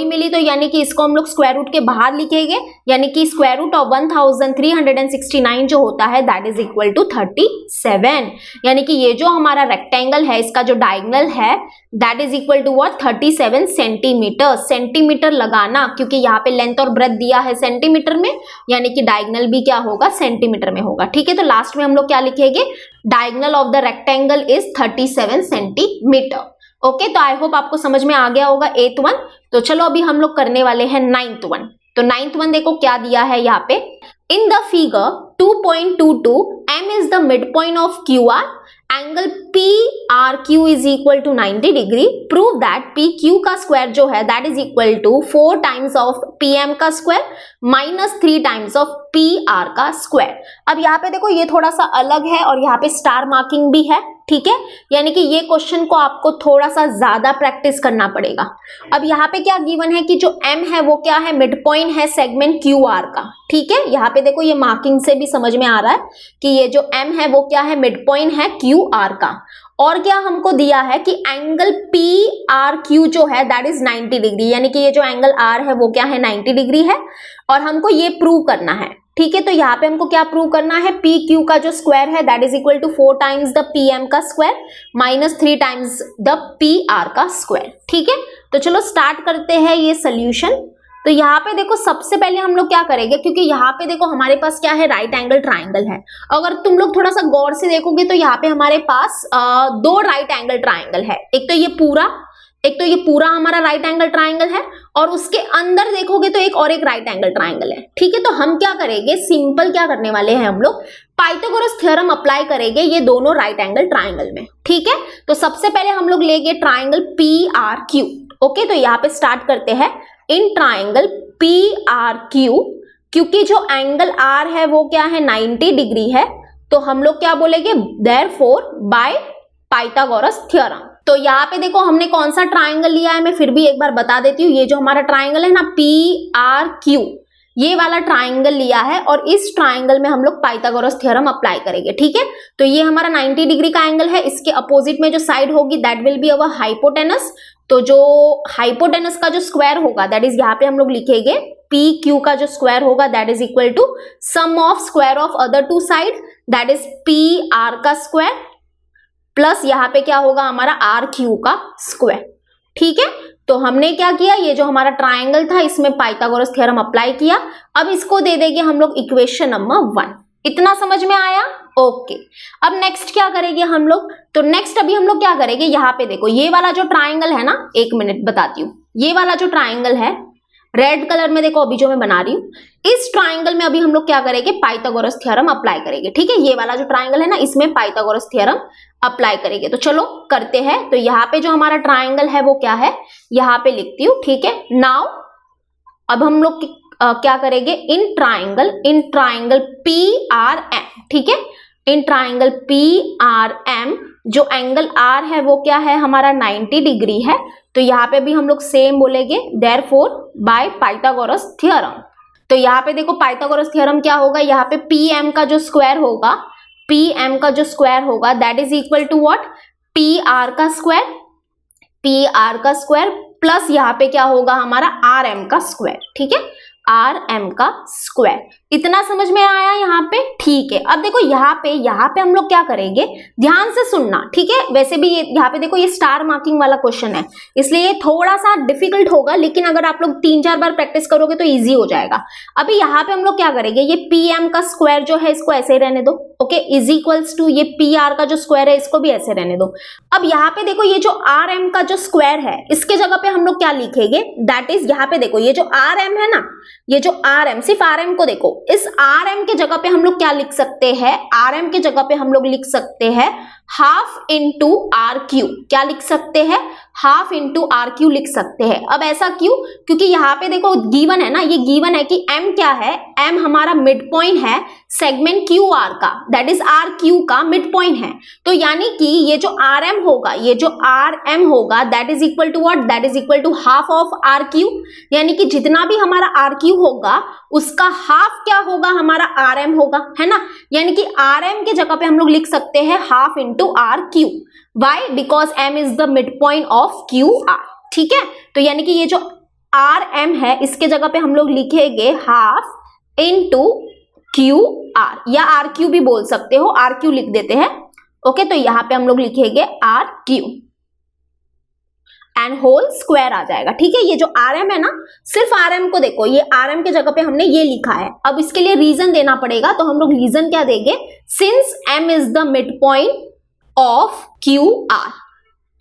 मिली, तो यानी कि इसको हम लोग स्क्वायर रूट के बाहर लिखेंगे, यानी कि स्क्वायर रूट ऑफ 1369 जो होता है दैट इज इक्वल टू 37, यानी कि ये जो हमारा रेक्टेंगल है इसका जो डायगोनल है that is equal to what, 37 centimetre. Centimetre लगाना क्योंकि यहाँ पे लेंथ और ब्रेथ दिया है सेंटीमीटर में, यानी कि डायगोनल भी क्या होगा, सेंटीमीटर में होगा। ठीक है, तो लास्ट में हम लोग क्या लिखेंगे, diagonal of the rectangle is 37 centimetre. Okay, तो आई होप आपको समझ में आ गया होगा 8th वन। तो चलो अभी हम लोग करने वाले हैं 9th वन। तो 9th वन देखो क्या दिया है यहाँ पे, in the figure 2.22 M is the midpoint of QR, angle PRQ is equal to 90 degree, prove that PQ का स्क्वायर जो है that is equal to 4 times of PM का square minus 3 times of PR का square. अब यहाँ पे देखो ये थोड़ा सा अलग है और यहाँ पे स्टार मार्किंग भी है। ठीक है, यानी कि ये क्वेश्चन को आपको थोड़ा सा ज्यादा प्रैक्टिस करना पड़ेगा। अब यहाँ पे क्या गिवन है कि जो M है वो क्या है, मिड पॉइंट है सेगमेंट QR का। ठीक है, यहाँ पे देखो ये मार्किंग से भी समझ में आ रहा है कि ये जो M है वो क्या है, मिड पॉइंट है QR का। और क्या हमको दिया है कि एंगल PRQ जो है दैट इज 90 डिग्री, यानी कि ये जो एंगल R है वो क्या है, 90 डिग्री है और हमको ये प्रूव करना है। ठीक है, तो यहाँ पे हमको क्या प्रूव करना है, PQ का जो स्क्वायर है that is equal to 4 times the PM का square minus 3 times the PR का स्क्वायर। ठीक है, तो चलो स्टार्ट करते हैं ये सोल्यूशन। तो यहाँ पे देखो सबसे पहले हम लोग क्या करेंगे, क्योंकि यहाँ पे देखो हमारे पास क्या है, राइट एंगल ट्राइंगल है। अगर तुम लोग थोड़ा सा गौर से देखोगे तो यहाँ पे हमारे पास दो राइट एंगल ट्राइंगल है। एक तो ये पूरा हमारा राइट एंगल ट्राइंगल है, और उसके अंदर देखोगे तो एक और एक राइट एंगल ट्राइंगल है। ठीक है, तो हम क्या करेंगे, सिंपल क्या करने वाले हैं, हम लोग पाइथागोरस थ्योरम अप्लाई करेंगे ये दोनों राइट एंगल ट्राइंगल में। ठीक है, तो सबसे पहले हम लोग लेंगे ट्राइंगल PRQ। ओके, तो यहाँ पे स्टार्ट करते हैं। इन ट्राइंगल PRQ, क्योंकि जो एंगल R है वो क्या है, 90 डिग्री है, तो हम लोग क्या बोलेंगे, देयरफॉर बाय पाइथागोरस थ्योरम। तो यहाँ पे देखो हमने कौन सा ट्राइंगल लिया है, मैं फिर भी एक बार बता देती हूँ। ये जो हमारा ट्राइंगल है ना PRQ, ये वाला ट्राइंगल लिया है, और इस ट्राइंगल में हम लोग पाइथागोरस थ्योरम अप्लाई करेंगे। ठीक है, तो ये हमारा 90 डिग्री का एंगल है। इसके अपोजिट में जो साइड होगी that will be our hypotenuse. तो जो हाइपोटेनस का जो स्क्वायर होगा दैट इज, यहाँ पे हम लोग लिखेंगे PQ का जो स्क्वायर होगा that is equal to sum of square of other two side, that is PR का स्क्वायर प्लस यहाँ पे क्या होगा हमारा RQ का स्क्वायर। ठीक है, तो हमने क्या किया, ये जो हमारा ट्राइंगल था इसमें पाइथागोरस थ्योरम अप्लाई किया। अब इसको दे देंगे हम लोग इक्वेशन नंबर 1। इतना समझ में आया? ओके, अब नेक्स्ट क्या करेंगे हम लोग, तो नेक्स्ट अभी हम लोग क्या करेंगे, यहाँ पे देखो ये वाला जो ट्राइंगल है ना, एक मिनट बताती हूँ। ये वाला जो ट्राइंगल है रेड कलर में देखो अभी जो मैं बना रही हूँ, इस ट्राइंगल में अभी हम लोग क्या करेंगे, पाइथागोरस थ्योरम अप्लाई करेंगे। ठीक है, ये वाला जो ट्राइंगल है ना इसमें पाइथागोरस थ्योरम अप्लाई करेंगे। तो चलो करते हैं। तो यहाँ पे जो हमारा ट्राइंगल है वो क्या है, यहाँ पे लिखती हूँ। ठीक है, नाउ अब हम लोग क्या करेंगे, इन ट्राइंगल PRM। ठीक है, इन ट्राइंगल PRM जो एंगल R है वो क्या है हमारा 90 डिग्री है। तो यहाँ पे भी हम लोग सेम बोलेंगे, देयरफॉर बाय पाइथागोरस थ्योरम। तो यहाँ पे देखो पाइथागोरस थ्योरम क्या होगा, यहाँ पे PM का जो स्क्वायर होगा that is equal to what, PR का स्क्वायर प्लस यहाँ पे क्या होगा हमारा RM का स्क्वायर। ठीक है, RM का स्क्वायर। इतना समझ में आया यहाँ पे? ठीक है, अब देखो यहाँ पे हम लोग क्या करेंगे, ध्यान से सुनना। ठीक है, वैसे भी ये यहाँ पे देखो ये स्टार मार्किंग वाला क्वेश्चन है, इसलिए ये थोड़ा सा डिफिकल्ट होगा, लेकिन अगर आप लोग 3-4 बार प्रैक्टिस करोगे तो इजी हो जाएगा। अभी यहाँ पे हम लोग क्या करेंगे, ये PM का स्क्वायर जो है इसको ऐसे ही रहने दो। ओके, इज इक्वल्स टू ये PR का जो स्क्वायर है इसको भी ऐसे रहने दो। अब यहाँ पे देखो ये जो RM का जो स्क्वायर है इसके जगह पे हम लोग क्या लिखेंगे, दैट इज यहाँ पे देखो ये जो RM है ना, ये जो RM, सिर्फ RM को देखो, इस RM के जगह पे हम लोग क्या लिख सकते हैं, RM के जगह पे हम लोग लिख सकते हैं हाफ इंटू RQ। क्या लिख सकते हैं, हाफ इंटू RQ लिख सकते हैं। अब ऐसा क्यों, क्योंकि यहाँ पे देखो गिवन है ना, ये गिवन है कि M क्या है, M हमारा मिड पॉइंट है सेगमेंट QR का, दैट इज RQ का मिड पॉइंट है। तो यानी कि ये जो RM होगा that is equal to what, that is equal to half of RQ। यानी कि जितना भी हमारा RQ होगा उसका हाफ क्या होगा, हमारा RM होगा, है ना। यानी कि RM के जगह पे हम लोग लिख सकते हैं half into RQ। Why, because M is the mid point of QR। ठीक है, तो यानी कि ये जो RM है इसके जगह पे हम लोग लिखेंगे हाफ इंटू QR, या RQ भी बोल सकते हो, RQ लिख देते हैं। ओके, तो यहाँ पे हम लोग लिखेंगे RQ एंड होल स्क्वायर आ जाएगा। ठीक है, ये जो RM है ना, सिर्फ RM को देखो, ये RM के जगह पे हमने ये लिखा है। अब इसके लिए रीजन देना पड़ेगा, तो हम लोग रीजन क्या देंगे, since M is the mid point of QR।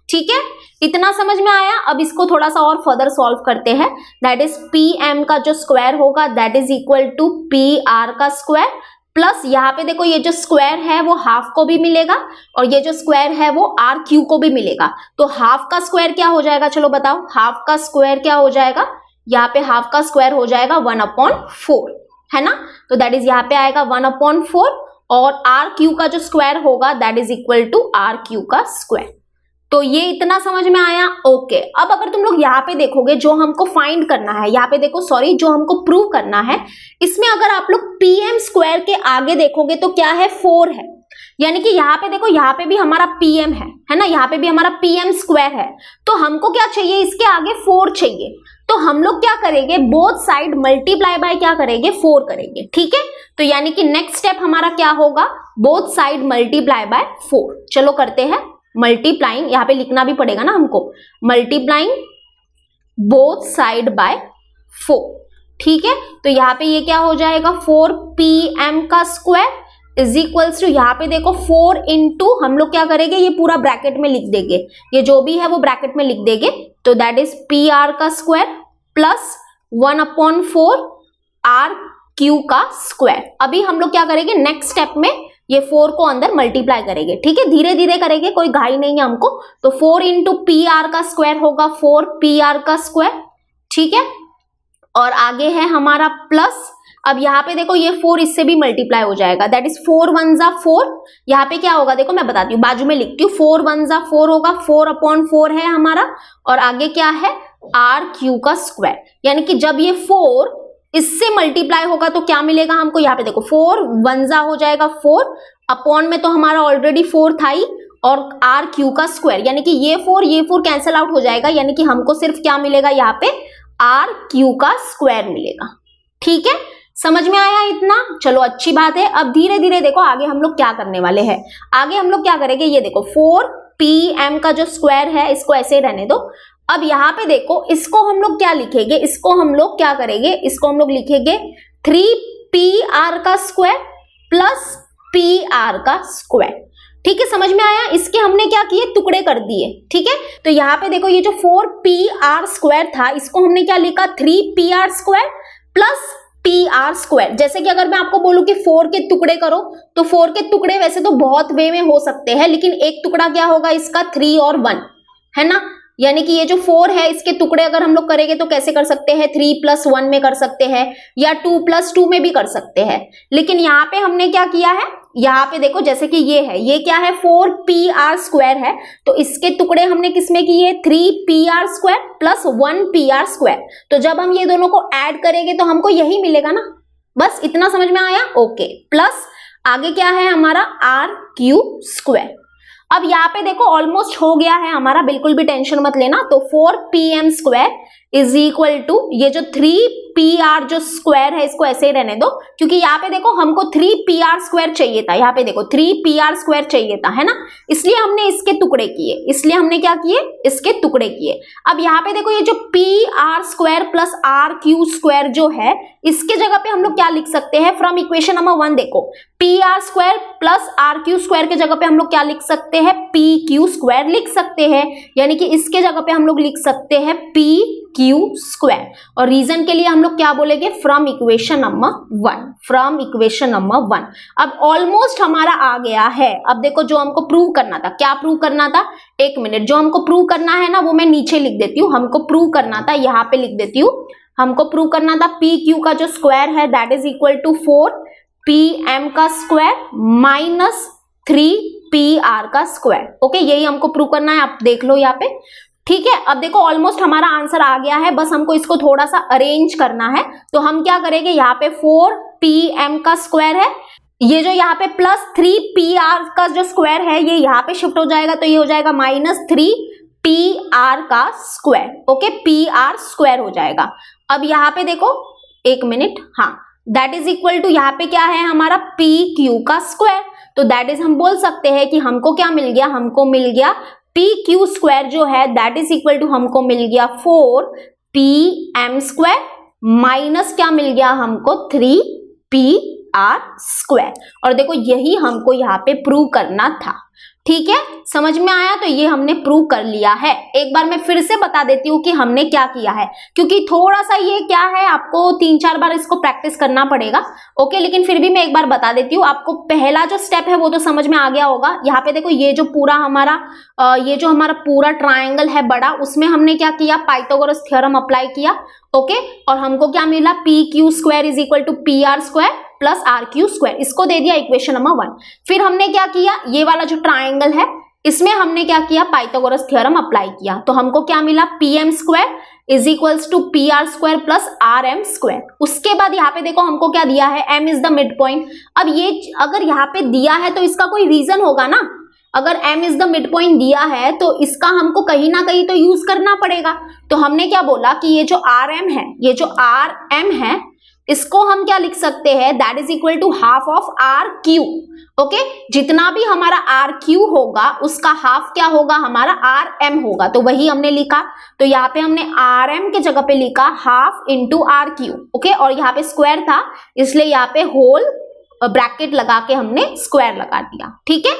ठीक है, इतना समझ में आया। अब इसको थोड़ा सा और फर्दर सॉल्व करते हैं, दैट इज PM का जो स्क्वायर होगा that is equal to PR का स्क्वायर प्लस यहाँ पे देखो ये जो स्क्वायर है वो हाफ को भी मिलेगा और ये जो स्क्वायर है वो RQ को भी मिलेगा। तो हाफ का स्क्वायर क्या हो जाएगा, चलो बताओ, हाफ का स्क्वायर क्या हो जाएगा, यहाँ पे हाफ का स्क्वायर हो जाएगा 1/4, है ना। तो दैट इज यहाँ पे आएगा 1/4 और RQ का जो स्क्वायर होगा that is equal to RQ का स्क्वायर। तो ये इतना समझ में आया। ओके, अब अगर तुम लोग यहाँ पे देखोगे जो हमको फाइंड करना है, यहाँ पे देखो सॉरी, जो हमको प्रूव करना है, इसमें अगर आप लोग PM स्क्वायर के आगे देखोगे तो क्या है, 4 है। यानी कि यहाँ पे देखो, यहाँ पे भी हमारा PM है ना, यहाँ पे भी हमारा PM स्क्वायर है। तो हमको क्या चाहिए, इसके आगे 4 चाहिए। तो हम लोग क्या करेंगे, बोथ साइड मल्टीप्लाई बाय क्या करेंगे, 4 करेंगे। ठीक है, तो यानी कि नेक्स्ट स्टेप हमारा क्या होगा, बोथ साइड मल्टीप्लाई बाय 4। चलो करते हैं मल्टीप्लाइंग, यहाँ पे लिखना भी पड़ेगा ना हमको, मल्टीप्लाइंग बोथ साइड बाय 4। ठीक है, तो यहाँ पे ये क्या हो जाएगा 4pm का स्क्वायर इज इक्वल्स टू, यहाँ पे देखो 4 इंटू हम लोग क्या करेंगे, ये पूरा ब्रैकेट में लिख देंगे, ये जो भी है वो ब्रैकेट में लिख देंगे, तो दैट इज pr का स्क्वायर प्लस 1/4 rq का स्क्वायर। अभी हम लोग क्या करेंगे, नेक्स्ट स्टेप में ये 4 को अंदर मल्टीप्लाई करेंगे। ठीक है, धीरे धीरे करेंगे, कोई घाई नहीं है हमको। तो 4 इंटू pr का स्क्वायर होगा 4pr का स्क्वायर। ठीक है, और आगे है हमारा प्लस, अब यहाँ पे देखो ये 4 इससे भी मल्टीप्लाई हो जाएगा, दैट इज 4 1 जा 4। यहाँ पे क्या होगा देखो मैं बताती हूँ, बाजू में लिखती हूँ, 4 1 जा 4 होगा, 4/4 है हमारा, और आगे क्या है rq का स्क्वायर। यानी कि जब ये 4 इससे मल्टीप्लाई होगा तो क्या मिलेगा हमको, यहाँ पे देखो 4 1 जा हो जाएगा 4, अपॉन में तो हमारा ऑलरेडी 4 था ही, और rq का स्क्वायर, यानी कि ये 4 कैंसिल आउट हो जाएगा, यानी कि हमको सिर्फ क्या मिलेगा यहाँ पे rq का स्क्वायर मिलेगा। ठीक है, समझ में आया इतना? चलो अच्छी बात है। अब धीरे धीरे देखो आगे हम लोग क्या करने वाले हैं। आगे हम लोग क्या करेंगे, ये देखो 4pm का जो स्क्वायर है इसको ऐसे रहने दो। अब यहाँ पे देखो इसको हम लोग क्या लिखेंगे, इसको हम लोग क्या करेंगे, इसको हम लोग लिखेंगे 3pr का स्क्वायर प्लस pr का स्क्वायर। ठीक है, समझ में आया? इसके हमने क्या किए, टुकड़े कर दिए। ठीक है, तो यहाँ पे देखो ये जो 4pr स्क्वायर था इसको हमने क्या लिखा, 3pr square plus pr square. जैसे कि अगर मैं आपको बोलूं कि 4 के टुकड़े करो, तो 4 के टुकड़े वैसे तो बहुत वे में हो सकते हैं, लेकिन एक टुकड़ा क्या होगा इसका 3 और 1 है ना, यानी कि ये जो 4 है इसके टुकड़े अगर हम लोग करेंगे तो कैसे कर सकते हैं, 3 + 1 में कर सकते हैं, या 2 + 2 में भी कर सकते हैं। लेकिन यहाँ पे हमने क्या किया है, यहाँ पे देखो जैसे कि ये है, ये क्या है 4pr स्क्वायर है, तो इसके टुकड़े हमने किसमें किए, 3pr square plus 1pr square. तो जब हम ये दोनों को ऐड करेंगे तो हमको यही मिलेगा ना, बस इतना समझ में आया? ओके, प्लस आगे क्या है हमारा rq स्क्वायर। अब यहाँ पे देखो ऑलमोस्ट हो गया है हमारा, बिल्कुल भी टेंशन मत लेना। तो 4pm square is equal to ये जो 3pr जो स्क्वायर है इसको ऐसे ही रहने दो, क्योंकि यहाँ पे देखो हमको 3pr स्क्वायर चाहिए था, यहाँ पे देखो 3pr स्क्वायर चाहिए था, है ना, इसलिए हमने इसके टुकड़े किए, इसलिए हमने क्या किए, इसके टुकड़े किए। अब यहाँ पे देखो ये जो pr square plus rq square जो है इसके जगह पे हम लोग क्या लिख सकते हैं, फ्रॉम इक्वेशन नंबर 1 देखो pr square plus rq square के जगह पे हम लोग क्या लिख सकते हैं, pq स्क्वायर लिख सकते हैं, यानी कि इसके जगह पे हम लोग लिख सकते हैं pq स्क्वायर। और रीजन के लिए हम लोग क्या बोलेंगे, from equation number 1, from equation number 1। अब ऑलमोस्ट हमारा आ गया है। अब देखो जो हमको प्रूव करना था, क्या प्रूव करना था, एक मिनट, जो हमको प्रूव करना है ना वो मैं नीचे लिख देती हूँ, हमको प्रूव करना था, यहाँ पे लिख देती हूँ, हमको प्रूव करना था pq का जो स्क्वायर है that is equal to 4pm का स्क्वायर माइनस 3pr का स्क्वायर। ओके, यही हमको प्रूव करना है, आप देख लो यहाँ पे। ठीक है, अब देखो ऑलमोस्ट हमारा आंसर आ गया है, बस हमको इसको थोड़ा सा अरेंज करना है। तो हम क्या करेंगे, यहाँ पे 4pm का स्क्वायर है, ये जो यहाँ पे प्लस 3pr का जो स्क्वायर है ये यहाँ पे शिफ्ट हो जाएगा, तो ये हो जाएगा माइनस 3pr का स्क्वायर। ओके, pr स्क्वायर हो जाएगा। अब यहाँ पे देखो एक मिनट, हाँ, दैट इज इक्वल टू यहाँ पे क्या है हमारा pq का स्क्वायर। तो दैट इज हम बोल सकते हैं कि हमको क्या मिल गया, हमको मिल गया pq स्क्वायर जो है दैट इज इक्वल टू हमको मिल गया 4pm स्क्वायर माइनस क्या मिल गया हमको 3pr स्क्वायर। और देखो यही हमको यहाँ पे प्रूव करना था। ठीक है, समझ में आया? तो ये हमने प्रूव कर लिया है। एक बार मैं फिर से बता देती हूँ कि हमने क्या किया है, क्योंकि थोड़ा सा ये क्या है आपको 3-4 बार इसको प्रैक्टिस करना पड़ेगा। ओके, लेकिन फिर भी मैं एक बार बता देती हूँ, आपको पहला जो स्टेप है वो तो समझ में आ गया होगा। यहाँ पे देखो ये जो पूरा हमारा पूरा ट्राइंगल है बड़ा, उसमें हमने क्या किया, पाइथागोरस थ्योरम अप्लाई किया। ओके, और हमको क्या मिला, pq square is equal to pr square plus rq square, इसको दे दिया इक्वेशन नंबर 1। फिर हमने क्या किया, ये वाला जो ट्राइंगल है इसमें हमने क्या किया, पाइथागोरस थ्योरम अप्लाई किया, तो हमको क्या मिला, pm square is equals to pr square plus rm square. उसके बाद यहाँ पे देखो हमको क्या दिया है, m is the mid point. अब ये अगर यहाँ पे दिया है तो इसका कोई रीजन होगा ना, अगर m is the mid point दिया है तो इसका हमको कहीं ना कहीं तो यूज करना पड़ेगा। तो हमने क्या बोला कि ये जो rm है, ये जो rm है इसको हम क्या लिख सकते हैं, that is equal to half of R Q. Okay, जितना भी हमारा आर क्यू होगा उसका हाफ क्या होगा, हमारा आर एम होगा। तो वही हमने लिखा, तो यहाँ पे हमने आर एम के जगह पे लिखा half into R Q. Okay, और यहाँ पे स्क्वायर था इसलिए यहाँ पे होल ब्रैकेट लगा के हमने स्क्वायर लगा दिया। ठीक है,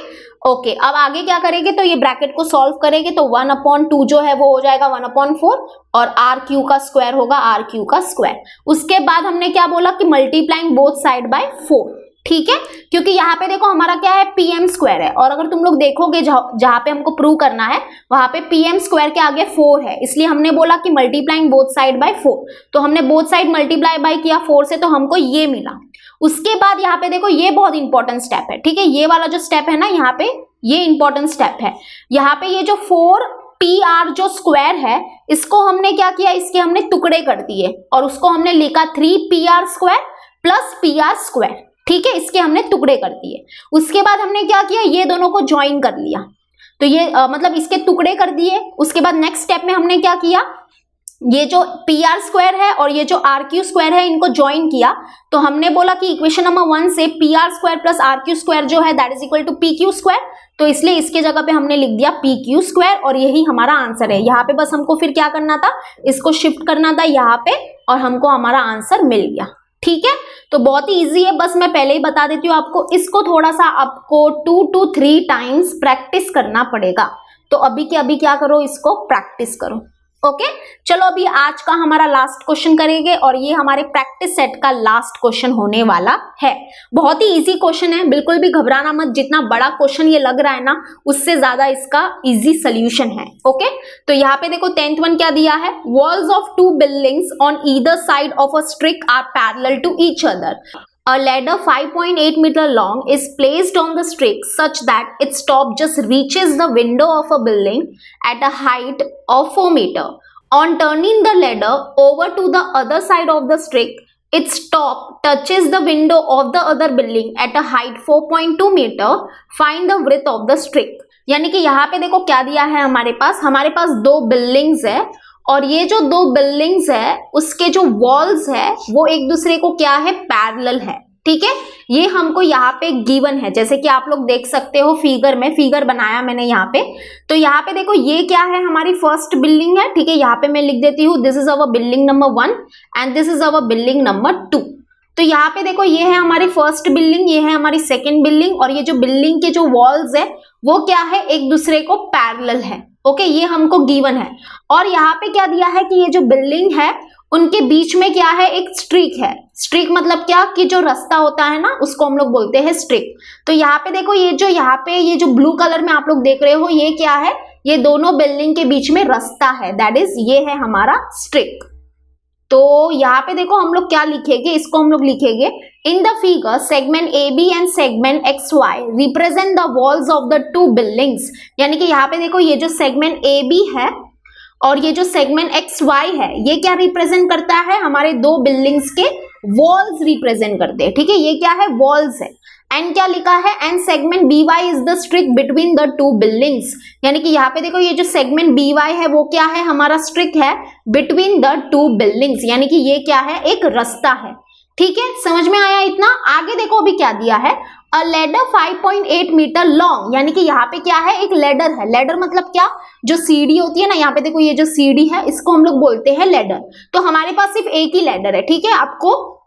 ओके, अब आगे क्या करेंगे, तो ये ब्रैकेट को सॉल्व करेंगे तो 1/2 जो है वो हो जाएगा 1/4 और आर क्यू का स्क्वायर होगा आर क्यू का स्क्वायर। उसके बाद हमने क्या बोला कि मल्टीप्लाइंग बोथ साइड बाय 4। ठीक है, क्योंकि यहाँ पे देखो हमारा क्या है, पीएम स्क्वायर है, और अगर तुम लोग देखोगे जहां पे हमको प्रूव करना है वहां पे पीएम स्क्वायर के आगे 4 है, इसलिए हमने बोला कि मल्टीप्लाइंग बोथ साइड बाय 4। तो हमने बोथ साइड मल्टीप्लाई बाय किया 4 से, तो हमको ये मिला। उसके बाद यहाँ पे देखो ये बहुत इंपॉर्टेंट स्टेप है। ठीक है, ये वाला जो स्टेप है ना, यहाँ पे ये इंपॉर्टेंट स्टेप है। यहाँ पे ये जो 4pr जो स्क्वायर है इसको हमने क्या किया, इसके हमने टुकड़े कर दिए और उसको हमने लिखा 3pr square plus pr square. ठीक है, इसके हमने टुकड़े कर दिए। उसके बाद हमने क्या किया, ये दोनों को ज्वाइन कर लिया, तो ये मतलब इसके टुकड़े कर दिए। उसके बाद नेक्स्ट स्टेप में हमने क्या किया, ये जो pr स्क्वायर है और ये जो rq स्क्वायर है इनको ज्वाइन किया। तो हमने बोला कि इक्वेशन नंबर 1 से pr square plus rq square जो है that is equal to pq square, तो इसलिए इसके जगह पे हमने लिख दिया pq स्क्वायर और यही हमारा आंसर है। यहाँ पे बस हमको फिर क्या करना था, इसको शिफ्ट करना था यहाँ पे और हमको हमारा आंसर मिल गया। ठीक है, तो बहुत ही इजी है, बस मैं पहले ही बता देती हूँ आपको, इसको थोड़ा सा आपको 2 to 3 टाइम्स प्रैक्टिस करना पड़ेगा। तो अभी के अभी क्या करो, इसको प्रैक्टिस करो। ओके, चलो अभी आज का हमारा लास्ट क्वेश्चन करेंगे और ये हमारे प्रैक्टिस सेट का लास्ट क्वेश्चन होने वाला है। बहुत ही इजी क्वेश्चन है, बिल्कुल भी घबराना मत, जितना बड़ा क्वेश्चन ये लग रहा है ना उससे ज्यादा इसका इजी सोल्यूशन है। ओके, तो यहाँ पे देखो 10th वन क्या दिया है, walls of 2 buildings on either side of a street are parallel to each other. A ladder 5.8 meter long is placed on the streak such that its top just reaches the window of a building at a height of 4 meter. On turning the ladder over to the other side of the streak, its top touches the window of the other building at a height 4.2 meter. Find the width of the streak. यानी कि यहाँ पे देखो क्या दिया है हमारे पास 2 buildings है और ये जो 2 बिल्डिंग्स है उसके जो वॉल्स है वो एक दूसरे को क्या है, पैरेलल है। ठीक है, ये हमको यहाँ पे गिवन है, जैसे कि आप लोग देख सकते हो फिगर में, फिगर बनाया मैंने यहाँ पे। तो यहाँ पे देखो ये क्या है, हमारी फर्स्ट बिल्डिंग है। ठीक है, यहाँ पे मैं लिख देती हूँ this is our building number 1 and this is our building number 2। तो यहाँ पे देखो ये है हमारी फर्स्ट बिल्डिंग, ये है हमारी सेकेंड बिल्डिंग और ये जो बिल्डिंग के जो वॉल्स है वो क्या है, एक दूसरे को पैरेलल है। ओके, ये हमको गिवन है। और यहाँ पे क्या दिया है कि ये जो बिल्डिंग है उनके बीच में क्या है, एक स्ट्रीक है। स्ट्रीक मतलब क्या, कि जो रास्ता होता है ना उसको हम लोग बोलते हैं स्ट्रीक। तो यहाँ पे देखो ये जो यहाँ पे ये जो ब्लू कलर में आप लोग देख रहे हो ये क्या है, ये दोनों बिल्डिंग के बीच में रास्ता है, दैट इज ये है हमारा स्ट्रीक। तो यहाँ पे देखो हम लोग क्या लिखेंगे, इसको हम लोग लिखेंगे in the figure segment AB and segment XY represent the walls of the 2 buildings. यानी कि यहाँ पे देखो ये जो सेगमेंट AB है और ये जो सेगमेंट XY है ये क्या रिप्रेजेंट करता है, हमारे 2 बिल्डिंग्स के वॉल्स रिप्रेजेंट करते हैं। ठीक है, ये क्या है, वॉल्स है। एंड क्या लिखा है, and segment BY is the street between the 2 buildings. यानी कि यहाँ पे देखो ये जो सेगमेंट BY है वो क्या है, हमारा स्ट्रिक है बिटवीन द 2 बिल्डिंग्स। यानी कि ये क्या है, एक रास्ता है। ठीक है, समझ में आया इतना। आगे देखो अभी क्या दिया है, अ लेडर 5.8 मीटर लॉन्ग। यानी कि यहाँ पे क्या है, एक लेडर है। लेडर मतलब क्या, जो सीढ़ी होती है ना, यहाँ पे देखो ये जो सीढ़ी है इसको हम लोग बोलते हैं लेडर। तो हमारे पास सिर्फ एक ही लेडर है। ठीक है, आपको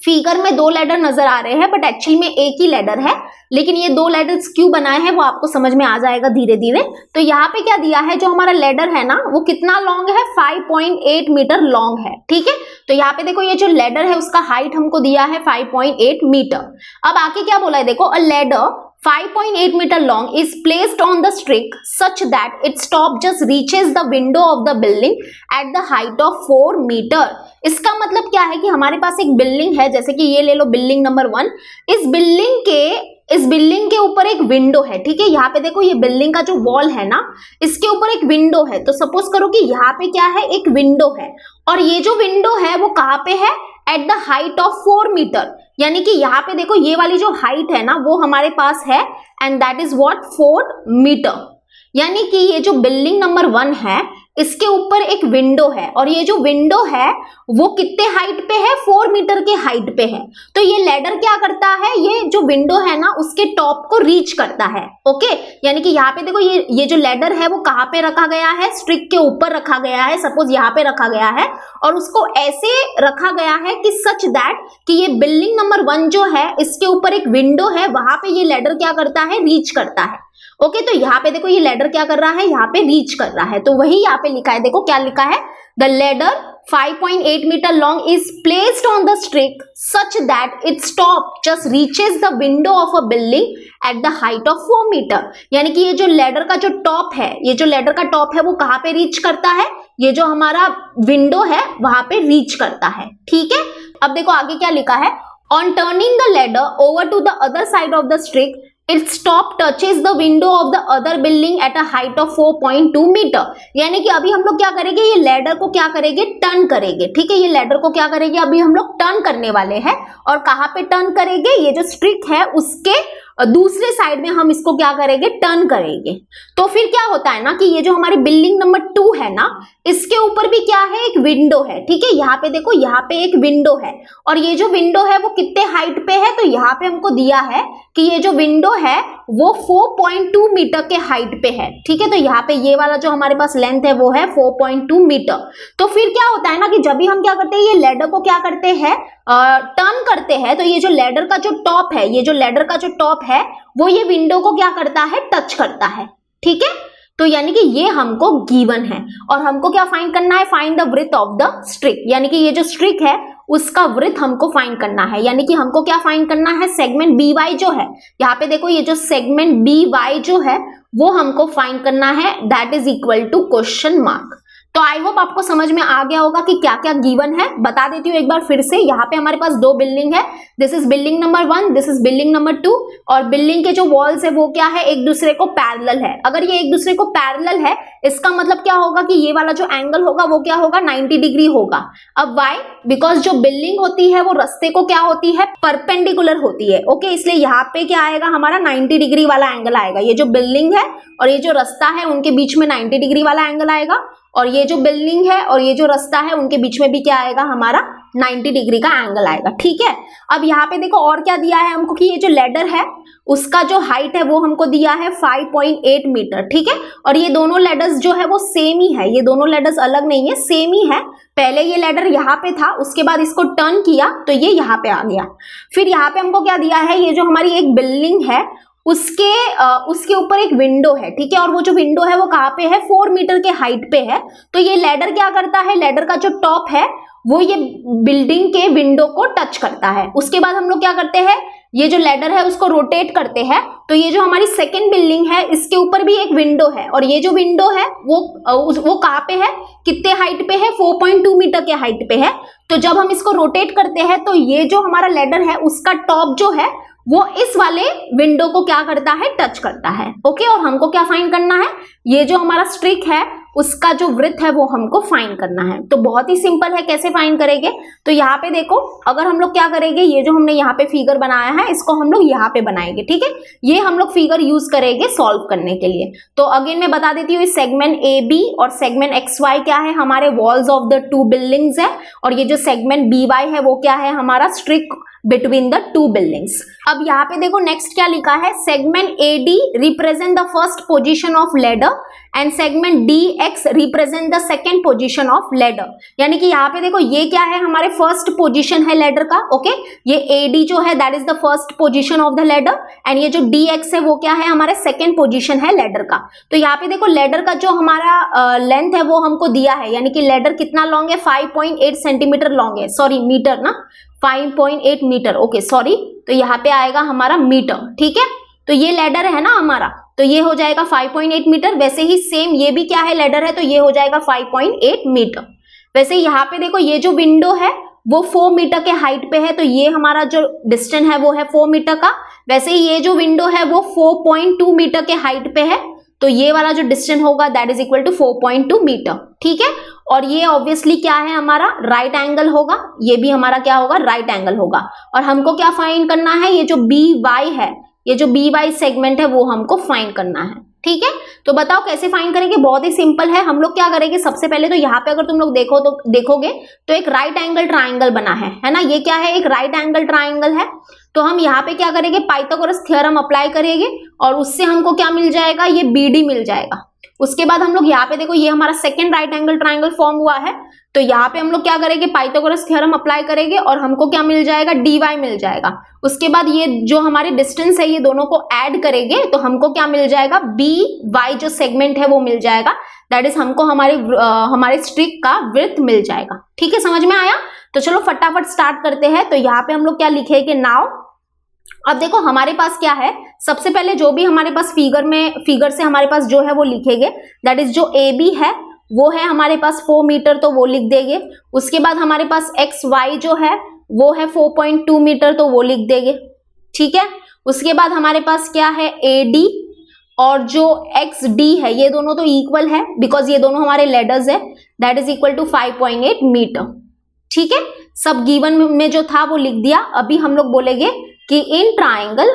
फिगर में 2 लेडर नजर आ रहे हैं बट एक्चुअली में एक ही लेडर है, लेकिन ये 2 लेडर्स क्यों बनाए हैं वो आपको समझ में आ जाएगा धीरे धीरे। तो यहाँ पे क्या दिया है, जो हमारा लेडर है ना वो कितना लॉन्ग है, 5.8 मीटर लॉन्ग है। ठीक है, तो यहाँ पे देखो ये जो लेडर है उसका हाइट हमको दिया है 5.8 मीटर। अब आगे क्या बोला है देखो, अ ladder 5.8 meter long is placed on the streak such that its top just reaches the window of the building at the height of 4 meter. इसका मतलब क्या है कि हमारे पास एक बिल्डिंग है, जैसे कि ये ले लो बिल्डिंग नंबर 1। इस बिल्डिंग के ऊपर एक विंडो है। ठीक है, यहाँ पे देखो ये बिल्डिंग का जो वॉल है ना इसके ऊपर एक विंडो है। तो सपोज करो कि यहाँ पे क्या है, एक विंडो है और ये जो विंडो है वो कहाँ पे है, at the height of 4 metre. यानी कि यहाँ पे देखो ये वाली जो हाइट है ना वो हमारे पास है and that is what, 4 metre. यानी कि ये जो बिल्डिंग नंबर 1 है इसके ऊपर एक विंडो है और ये जो विंडो है वो कितने हाइट पे है, 4 मीटर के हाइट पे है। तो ये लैडर क्या करता है, ये जो विंडो है ना उसके टॉप को रीच करता है। ओके, यानी कि यहाँ पे देखो ये जो लैडर है वो कहाँ पे रखा गया है, स्ट्रिक के ऊपर रखा गया है, सपोज यहाँ पे रखा गया है और उसको ऐसे रखा गया है कि सच दैट कि ये बिल्डिंग नंबर 1 जो है इसके ऊपर एक विंडो है, वहां पे ये लैडर क्या करता है, रीच करता है। ओके, तो यहाँ पे देखो ये लैडर क्या कर रहा है, यहाँ पे रीच कर रहा है। तो वही यहाँ पे लिखा है, देखो क्या लिखा है, the ladder 5.8 meter long is placed on the stick such that its top just reaches the window of a building at the height of 4 meter। यानी कि ये जो लैडर का जो टॉप है, ये जो लैडर का टॉप है वो कहाँ पे रीच करता है, ये जो हमारा विंडो है वहां पे रीच करता है। ठीक है, अब देखो आगे क्या लिखा है, on turning the ladder over to the other side of the stick its top touches the window of the other building at a height of 4.2 meter। यानी कि अभी हम लोग क्या करेंगे, ये लैडर को क्या करेंगे, टर्न करेंगे। ठीक है, ये लैडर को क्या करेंगे, अभी हम लोग टर्न करने वाले हैं और कहाँ पे टर्न करेंगे, ये जो स्ट्रिक है उसके दूसरे साइड में हम इसको क्या करेंगे, टर्न करेंगे। तो फिर क्या होता है ना कि ये जो हमारी बिल्डिंग नंबर 2 है ना, इसके ऊपर भी क्या है, एक विंडो है। ठीक है, यहाँ पे देखो यहाँ पे एक विंडो है और ये जो विंडो है वो कितने हाइट पे है, तो यहाँ पे हमको दिया है कि ये जो विंडो है वो 4.2 मीटर के हाइट पे है। ठीक है, तो यहाँ पे ये वाला जो हमारे पास लेंथ है वो है 4.2 मीटर। तो फिर क्या होता है ना कि जब भी हम क्या करते हैं, ये लैडर को क्या करते हैं, टर्न करते हैं, तो ये जो लैडर का जो टॉप है, ये जो लैडर का जो टॉप है वो ये विंडो को क्या करता है, टच करता है। ठीक है, तो यानी कि ये हमको गिवन है और हमको क्या फाइंड करना है, find the width of the street. यानी कि ये जो स्ट्रिक है उसका विड्थ हमको फाइंड करना है। यानी कि हमको क्या फाइंड करना है, सेगमेंट बी वाई जो है, यहाँ पे देखो ये जो सेगमेंट बी वाई जो है वो हमको फाइंड करना है, that is equal to question mark. तो आई होप आपको समझ में आ गया होगा कि क्या क्या गिवन है। बता देती हूँ एक बार फिर से, यहाँ पे हमारे पास 2 बिल्डिंग है, this is building number 1, this is building number 2 और बिल्डिंग के जो वॉल्स है वो क्या है, एक दूसरे को पैरेलल है। अगर ये एक दूसरे को पैरेलल है इसका मतलब क्या होगा कि ये वाला जो एंगल होगा वो क्या होगा, 90 डिग्री होगा। अब वाई, बिकॉज जो बिल्डिंग होती है वो रास्ते को क्या होती है, परपेंडिकुलर होती है। ओके, इसलिए यहाँ पे क्या आएगा, हमारा 90 डिग्री वाला एंगल आएगा। ये जो बिल्डिंग है और ये जो रास्ता है उनके बीच में 90 डिग्री वाला एंगल आएगा और ये जो बिल्डिंग है और ये जो रास्ता है उनके बीच में भी क्या आएगा, हमारा 90 डिग्री का एंगल आएगा। ठीक है, अब यहाँ पे देखो और क्या दिया है हमको कि ये जो लैडर है उसका जो हाइट है वो हमको दिया है 5.8 मीटर। ठीक है, और ये दोनों लैडर्स जो है वो सेम ही है, ये दोनों लैडर्स अलग नहीं है, सेम ही है। पहले ये लैडर यहाँ पे था, उसके बाद इसको टर्न किया तो ये यहाँ पे आ गया। फिर यहाँ पे हमको क्या दिया है, ये जो हमारी एक बिल्डिंग है उसके ऊपर एक विंडो है। ठीक है, और वो जो विंडो है वो कहाँ पे है, 4 मीटर के हाइट पे है। तो ये लैडर क्या करता है, लैडर का जो टॉप है वो ये बिल्डिंग के विंडो को टच करता है। उसके बाद हम लोग क्या करते हैं, ये जो लैडर है उसको रोटेट करते हैं तो ये जो हमारी सेकंड बिल्डिंग है इसके ऊपर भी एक विंडो है और ये जो विंडो है वो कहाँ पे है, कितने हाइट पे है, 4.2 मीटर के हाइट पे है। तो जब हम इसको रोटेट करते हैं तो ये जो हमारा लैडर है उसका टॉप जो है वो इस वाले विंडो को क्या करता है, टच करता है। ओके, और हमको क्या फाइंड करना है, ये जो हमारा स्ट्रिक है उसका जो विड्थ है वो हमको फाइंड करना है। तो बहुत ही सिंपल है, कैसे फाइंड करेंगे, तो यहाँ पे देखो अगर हम लोग क्या करेंगे, ये जो हमने यहाँ पे फिगर बनाया है इसको हम लोग यहाँ पे बनाएंगे। ठीक है, ये हम लोग फिगर यूज करेंगे सॉल्व करने के लिए। तो अगेन मैं बता देती हूँ, सेगमेंट ए बी और सेगमेंट एक्स वाई क्या है, हमारे वॉल्स ऑफ द 2 बिल्डिंग्स है और ये जो सेगमेंट बी वाई है वो क्या है, हमारा स्ट्रिक बिटवीन द 2 बिल्डिंग्स। अब यहाँ पे देखो नेक्स्ट क्या लिखा है, segment A D represent the first position of ladder and segment D x represent the second position of ladder. यानी कि यहाँ पे देखो ये क्या है, हमारे फर्स्ट पोजीशन है लैडर का। ओके, ये ए डी जो है that is the first position of the ladder and ये जो डी एक्स है वो क्या है, हमारे सेकेंड पोजीशन है लैडर का। तो यहाँ पे देखो लैडर का जो हमारा लेंथ है वो हमको दिया है, यानी कि लैडर कितना लॉन्ग है, 5.8 सेंटीमीटर लॉन्ग है, सॉरी मीटर ना, 5.8 मीटर। ओके सॉरी, तो यहाँ पे आएगा हमारा मीटर। ठीक है, तो ये लैडर है ना हमारा, तो ये हो जाएगा 5.8 मीटर। वैसे ही सेम ये भी क्या है, लैडर है, तो ये हो जाएगा 5.8 मीटर। वैसे यहाँ पे देखो ये जो विंडो है वो 4 मीटर के हाइट पे है, तो ये हमारा जो डिस्टेंस है वो है 4 मीटर का। वैसे ही ये जो विंडो है वो 4.2 मीटर के हाइट पे है, तो ये वाला जो डिस्टेंस होगा that is equal to 4.2 metre. ठीक है, और ये ऑब्वियसली क्या है, हमारा राइट एंगल होगा, ये भी हमारा क्या होगा, राइट एंगल होगा। और हमको क्या फाइंड करना है, ये जो बी वाई है, ये जो बी वाई सेगमेंट है वो हमको फाइंड करना है। ठीक है, तो बताओ कैसे फाइंड करेंगे। बहुत ही सिंपल है। हम लोग क्या करेंगे, सबसे पहले तो यहाँ पे अगर तुम लोग देखोगे तो एक राइट एंगल ट्राइंगल बना है ना। ये क्या है, एक राइट एंगल ट्राइंगल है। तो हम यहाँ पे क्या करेंगे, पाइथागोरस थ्योरम अप्लाई करेंगे और उससे हमको क्या मिल जाएगा, ये BD मिल जाएगा। उसके बाद हम लोग यहाँ पे देखो, ये हमारा second right angle triangle form हुआ है। तो यहाँ पे हम लोग क्या करेंगे, पाइथागोरस थ्योरम अप्लाई करेंगे और हमको क्या मिल जाएगा, dy मिल जाएगा। उसके बाद ये जो हमारी डिस्टेंस है, ये दोनों को ऐड करेंगे तो हमको क्या मिल जाएगा, BY जो सेगमेंट है वो मिल जाएगा। दैट इज हमको हमारे स्ट्रिक का विड्थ मिल जाएगा। ठीक है, समझ में आया। तो चलो फटाफट स्टार्ट करते हैं। तो यहाँ पे हम लोग क्या लिखेंगे, नाउ। अब देखो हमारे पास क्या है, सबसे पहले जो भी हमारे पास फिगर से हमारे पास जो है वो लिखेंगे। दैट इज जो AB है वो है हमारे पास 4 मीटर, तो वो लिख देंगे। उसके बाद हमारे पास XY जो है वो है 4.2 मीटर, तो वो लिख देंगे। ठीक है, उसके बाद हमारे पास क्या है, AD और जो XD है ये दोनों तो इक्वल है बिकॉज ये दोनों हमारे लेडर्स है। That is equal to 5.8 metre. ठीक है, सब गिवन में जो था वो लिख दिया। अभी हम लोग बोलेंगे कि इन ट्राइंगल,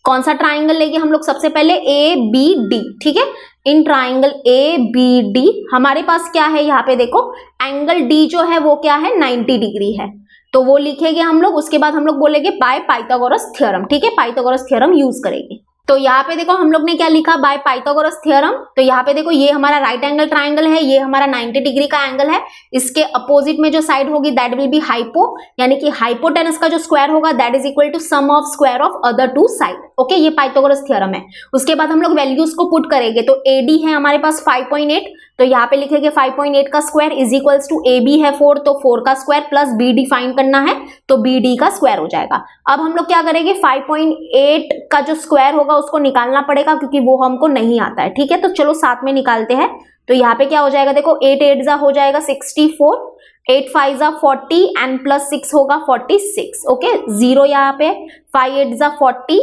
कौन सा ट्राइंगल लेंगे हम लोग, सबसे पहले ABD। ठीक है, इन ट्राइंगल ABD हमारे पास क्या है, यहाँ पे देखो एंगल D जो है वो क्या है, 90 डिग्री है, तो वो लिखेंगे हम लोग। उसके बाद हम लोग बोलेंगे बाय पाइथागोरस थ्योरम। ठीक है, पाइथागोरस थ्योरम यूज करेंगे। तो यहाँ पे देखो हम लोग ने क्या लिखा, बाय पाइथागोरस थ्योरम। तो यहाँ पे देखो ये हमारा राइट एंगल ट्राइंगल है, ये हमारा 90 डिग्री का एंगल है। इसके अपोजिट में जो साइड होगी दैट विल बी हाइपो, यानी कि हाइपोटेनस का जो स्क्वायर होगा that is equal to sum of square of other two side. Okay, ये पाइथागोरस थ्योरम है। उसके बाद हम लोग वैल्यूज को पुट करेंगे। तो AD है हमारे पास 5.8, तो यहाँ पे लिखेंगे 5.8 का square is equals to AB है 4, तो 4 का स्क्वायर प्लस BD फाइंड करना है तो BD का स्क्वायर हो जाएगा। अब हम लोग क्या करेंगे, 5.8 का जो स्क्वायर होगा उसको निकालना पड़ेगा क्योंकि वो हमको नहीं आता है। ठीक है, तो चलो साथ में निकालते हैं। तो यहाँ पे क्या हो जाएगा, देखो 8 8 जा हो जाएगा 64, 8 5 जा 40 एंड प्लस 6 होगा 46। ओके, 0 यहाँ पे, 5 8 जा 40,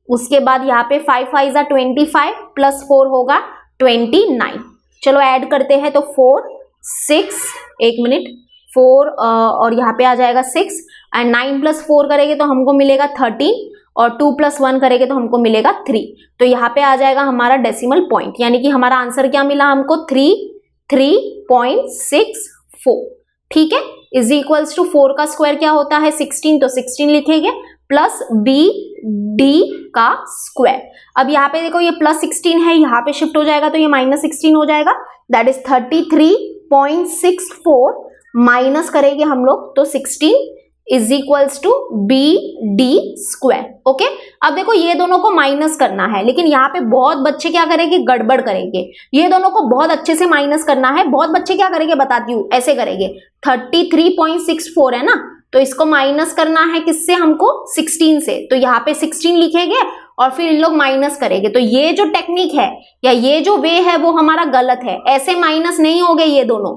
उसके बाद यहाँ पे 5 5 जा 25 प्लस 4 होगा 29। चलो ऐड करते हैं तो 4 6, एक मिनट, 4 और यहाँ पे आ जाएगा 6 एंड 9 प्लस 4 करेंगे तो हमको मिलेगा 13 और 2 प्लस 1 करेंगे तो हमको मिलेगा 3। तो यहाँ पे आ जाएगा हमारा डेसिमल पॉइंट, यानी कि हमारा आंसर क्या मिला हमको, 3.64। ठीक है, इज इक्वल्स टू 4 का स्क्वायर क्या होता है, 16, तो 16 लिखेंगे प्लस BD का स्क्वायर। अब यहाँ पे देखो ये प्लस 16 है, यहाँ पे शिफ्ट हो जाएगा तो ये माइनस 16 हो जाएगा। दैट इज 33.64 माइनस करेंगे हम लोग तो 16 is equals to BD square. Okay, अब देखो ये दोनों को माइनस करना है, लेकिन यहाँ पे बहुत बच्चे क्या करेंगे, गड़बड़ करेंगे। ये दोनों को बहुत अच्छे से माइनस करना है। बहुत बच्चे क्या करेंगे बताती हूँ, ऐसे करेंगे, 33.64 है ना, तो इसको माइनस करना है किससे, हमको 16 से। तो यहाँ पे 16 लिखेंगे और फिर इन लोग माइनस करेंगे। तो ये जो टेक्निक है या ये जो वे है वो हमारा गलत है। ऐसे माइनस नहीं हो गए ये दोनों,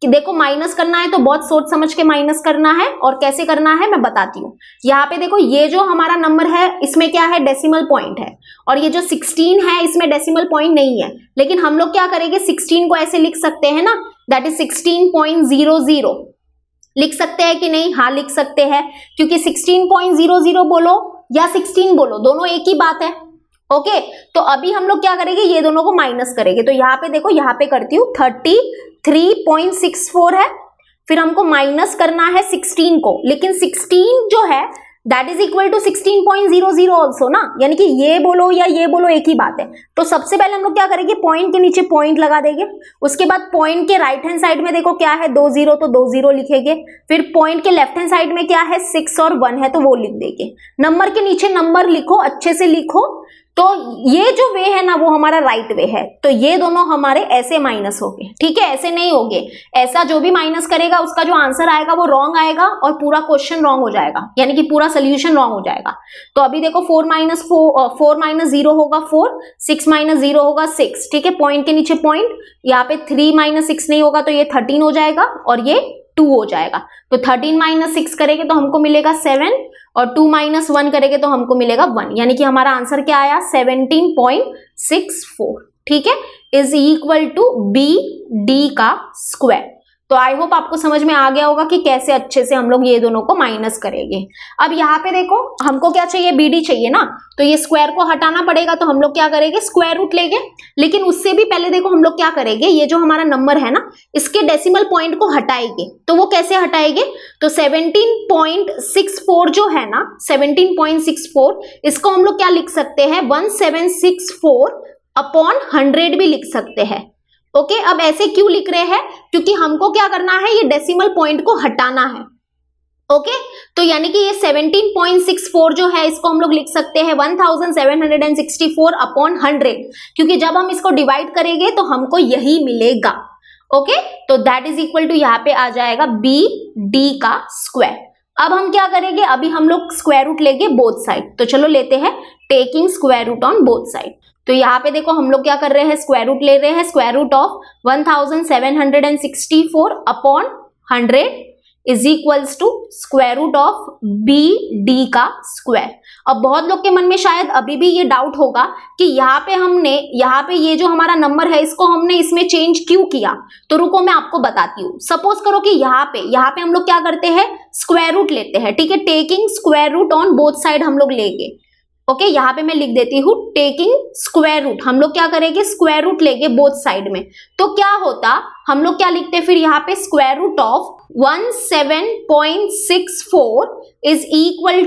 कि देखो माइनस करना है तो बहुत सोच समझ के माइनस करना है, और कैसे करना है मैं बताती हूँ। यहाँ पे देखो ये जो हमारा नंबर है इसमें क्या है, डेसिमल पॉइंट है, और ये जो 16 है इसमें डेसिमल पॉइंट नहीं है। लेकिन हम लोग क्या करेंगे, 16 को ऐसे लिख सकते हैं ना, दैट इज 16.00 लिख सकते हैं कि नहीं, हाँ लिख सकते हैं, क्योंकि 16.00 बोलो या 16 बोलो दोनों एक ही बात है। ओके, तो अभी हम लोग क्या करेंगे, ये दोनों को माइनस करेंगे। तो यहाँ पे देखो, यहाँ पे करती हूँ, 33.64 है, फिर हमको माइनस करना है 16 को, लेकिन 16 जो है that is equal to 16.00 also ना, यानी कि ये बोलो या ये बोलो एक ही बात है। तो सबसे पहले हम लोग क्या करेंगे, पॉइंट के नीचे पॉइंट लगा देंगे। उसके बाद पॉइंट के राइट हैंड साइड में देखो क्या है, 2 0, तो 2 0 लिखेंगे। फिर पॉइंट के लेफ्ट हैंड साइड में क्या है, 6 और 1 है, तो वो लिख देंगे। नंबर के नीचे नंबर लिखो, अच्छे से लिखो। तो ये जो वे है ना वो हमारा राइट वे है, तो ये दोनों हमारे ऐसे माइनस हो गए। ठीक है, ऐसे नहीं होंगे, ऐसा जो भी माइनस करेगा उसका जो आंसर आएगा वो रॉन्ग आएगा और पूरा क्वेश्चन रॉन्ग हो जाएगा, यानी कि पूरा सोल्यूशन रॉन्ग हो जाएगा। तो अभी देखो 4 माइनस 0 होगा 4, 6 माइनस 0 होगा 6। ठीक है, पॉइंट के नीचे पॉइंट, यहाँ पे 3 माइनस 6 नहीं होगा तो ये 13 हो जाएगा और ये 2 हो जाएगा। तो 13 माइनस 6 करेंगे तो हमको मिलेगा 7 और 2 माइनस 1 करेंगे तो हमको मिलेगा 1, यानी कि हमारा आंसर क्या आया, 17.64। ठीक है, इज इक्वल टू BD का स्क्वायर। तो आई होप आपको समझ में आ गया होगा कि कैसे अच्छे से हम लोग ये दोनों को माइनस करेंगे। अब यहाँ पे देखो हमको क्या चाहिए, BD चाहिए ना, तो ये स्क्वायर को हटाना पड़ेगा, तो हम लोग क्या करेंगे, स्क्वायर रूट लेंगे। लेकिन उससे भी पहले देखो हम लोग क्या करेंगे, ये जो हमारा नंबर है ना, इसके डेसिमल पॉइंट को हटाएंगे। तो वो कैसे हटाएंगे, तो 17.64 जो है ना, 17.64, इसको हम लोग क्या लिख सकते हैं, 1764/100 भी लिख सकते हैं। ओके, अब ऐसे क्यों लिख रहे हैं, क्योंकि हमको क्या करना है, ये डेसिमल पॉइंट को हटाना है। ओके, तो यानी कि ये 17.64 जो है, इसको हम लोग लिख सकते हैं 1764/100, क्योंकि जब हम इसको डिवाइड करेंगे तो हमको यही मिलेगा। ओके, तो दैट इज इक्वल टू यहाँ पे आ जाएगा BD का स्क्वायर। अब हम क्या करेंगे, अभी हम लोग स्क्वायर रूट लेंगे बोथ साइड, तो चलो लेते हैं taking square root on both side. तो यहाँ पे देखो हम लोग क्या कर रहे हैं, स्क्वायर रूट ले रहे हैं, square root of 1764/100 is equals to square root of BD का स्क्वायर। अब बहुत लोग के मन में शायद अभी भी ये डाउट होगा कि यहाँ पे ये जो हमारा नंबर है, इसको हमने इसमें चेंज क्यों किया। तो रुको मैं आपको बताती हूँ। सपोज करो कि यहाँ पे हम लोग क्या करते हैं, स्क्वायर रूट लेते हैं, ठीक है, taking square root on both side हम लोग लेंगे। ओके, यहाँ पे मैं लिख देती हूँ टेकिंग स्क्वायर रूट, हम लोग क्या करेंगे, स्क्वायर रूट लेंगे बोथ साइड में। तो क्या होता, हम लोग क्या लिखते, फिर यहाँ पे square root of 17.64 is equal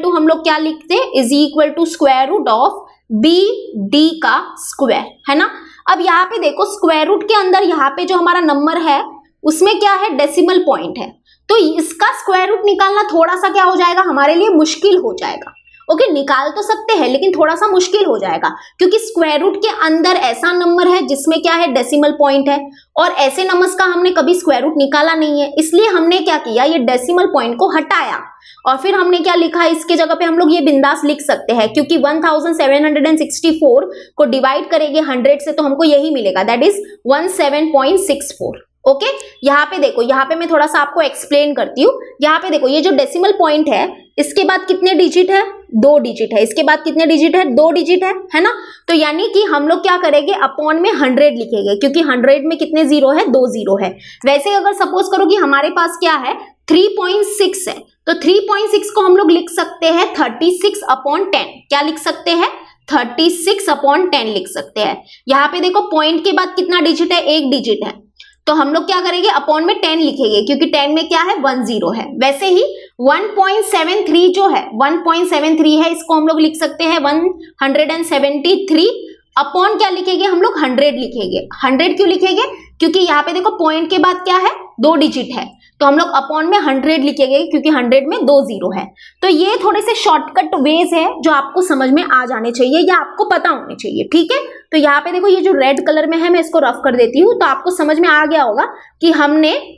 to हम लोग क्या लिखते, is equal to square root of BD का स्क्वायर, है ना। अब यहाँ पे देखो स्क्वायर रूट के अंदर यहाँ पे जो हमारा नंबर है उसमें क्या है, डेसिमल पॉइंट है, तो इसका स्क्वायर रूट निकालना थोड़ा सा क्या हो जाएगा, हमारे लिए मुश्किल हो जाएगा। ओके, निकाल तो सकते हैं लेकिन थोड़ा सा मुश्किल हो जाएगा, क्योंकि स्क्वायर रूट के अंदर ऐसा नंबर है जिसमें क्या है, डेसिमल पॉइंट है, और ऐसे नंबर्स का हमने कभी स्क्वायर रूट निकाला नहीं है। इसलिए हमने क्या किया, ये डेसिमल पॉइंट को हटाया और फिर हमने क्या लिखा, इसके जगह पे हम लोग ये बिंदास लिख सकते हैं, क्योंकि 1764 को डिवाइड करेंगे 100 से तो हमको यही मिलेगा, दैट इज 17.64। ओके, यहाँ पे देखो, यहाँ पे मैं थोड़ा सा आपको एक्सप्लेन करती हूँ। यहाँ पे देखो ये जो डेसिमल पॉइंट है, इसके बाद कितने डिजिट है, 2 डिजिट है, इसके बाद कितने डिजिट है, 2 डिजिट है ना। तो यानी कि हम लोग क्या करेंगे, अपॉन में 100 लिखेंगे, क्योंकि 100 में कितने जीरो है, 2 जीरो है। वैसे अगर सपोज करो कि हमारे पास क्या है, 3.6 है, तो 3.6 को हम लोग लिख सकते हैं 36/10। क्या लिख सकते हैं, 36/10 लिख सकते हैं। यहाँ पे देखो पॉइंट के बाद कितना डिजिट है, 1 डिजिट है, तो हम लोग क्या करेंगे, अपॉन में 10 लिखेंगे, क्योंकि 10 में क्या है, 1 जीरो है। वैसे ही 1.73 जो है, 1.73 है, इसको हम लोग लिख सकते हैं 173 अपॉन क्या लिखेंगे, हम लोग 100 लिखेंगे। 100 क्यों लिखेंगे, क्योंकि यहाँ पे देखो पॉइंट के बाद क्या है, 2 डिजिट है, तो हम लोग अपॉन में 100 लिखेंगे, क्योंकि 100 में 2 जीरो है। तो ये थोड़े से शॉर्टकट वेज है जो आपको समझ में आ जाने चाहिए या आपको पता होने चाहिए, ठीक है। तो यहाँ पे देखो ये जो रेड कलर में है, मैं इसको रफ कर देती हूँ, तो आपको समझ में आ गया होगा कि हमने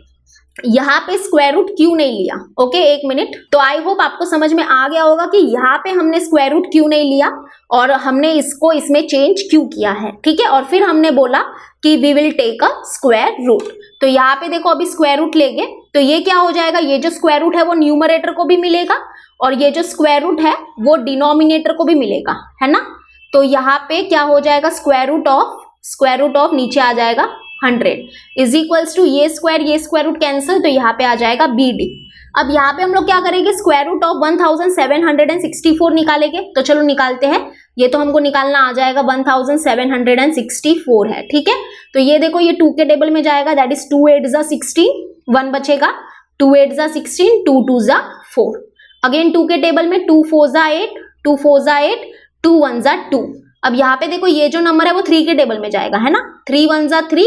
यहाँ पे स्क्वायर रूट क्यों नहीं लिया। ओके, एक मिनट। तो आई होप आपको समझ में आ गया होगा कि यहाँ पे हमने स्क्वायर रूट क्यों नहीं लिया और हमने इसको इसमें चेंज क्यों किया है, ठीक है। और फिर हमने बोला कि we will take a square root. तो यहाँ पे देखो अभी स्क्वायर रूट लेंगे तो ये क्या हो जाएगा, ये जो स्क्वायर रूट है वो न्यूमरेटर को भी मिलेगा और ये जो स्क्वायर रूट है वो डिनोमिनेटर को भी मिलेगा, है ना। तो यहाँ पे क्या हो जाएगा, स्क्वायर रूट ऑफ नीचे आ जाएगा 100 इज इक्वल्स टू ये स्क्वायर रूट कैंसिल, तो यहाँ पे आ जाएगा BD। अब यहाँ पे हम लोग क्या करेंगे, स्क्वायर रूट ऑफ 1764 निकालेंगे। तो चलो निकालते हैं, ये तो हमको निकालना आ जाएगा 1764 है, ठीक है। तो ये देखो ये 2 के टेबल में जाएगा, दैट इज 2 8 जा 16, 1 बचेगा, 2 8 जा 16, 2 2 जा 4। अगेन 2 के टेबल में 2 4 जा 8, 2 4 जा 8, 2 1 जा 2। अब यहाँ पे देखो ये जो नंबर है वो 3 के टेबल में जाएगा, है ना। 3 1 जा 3,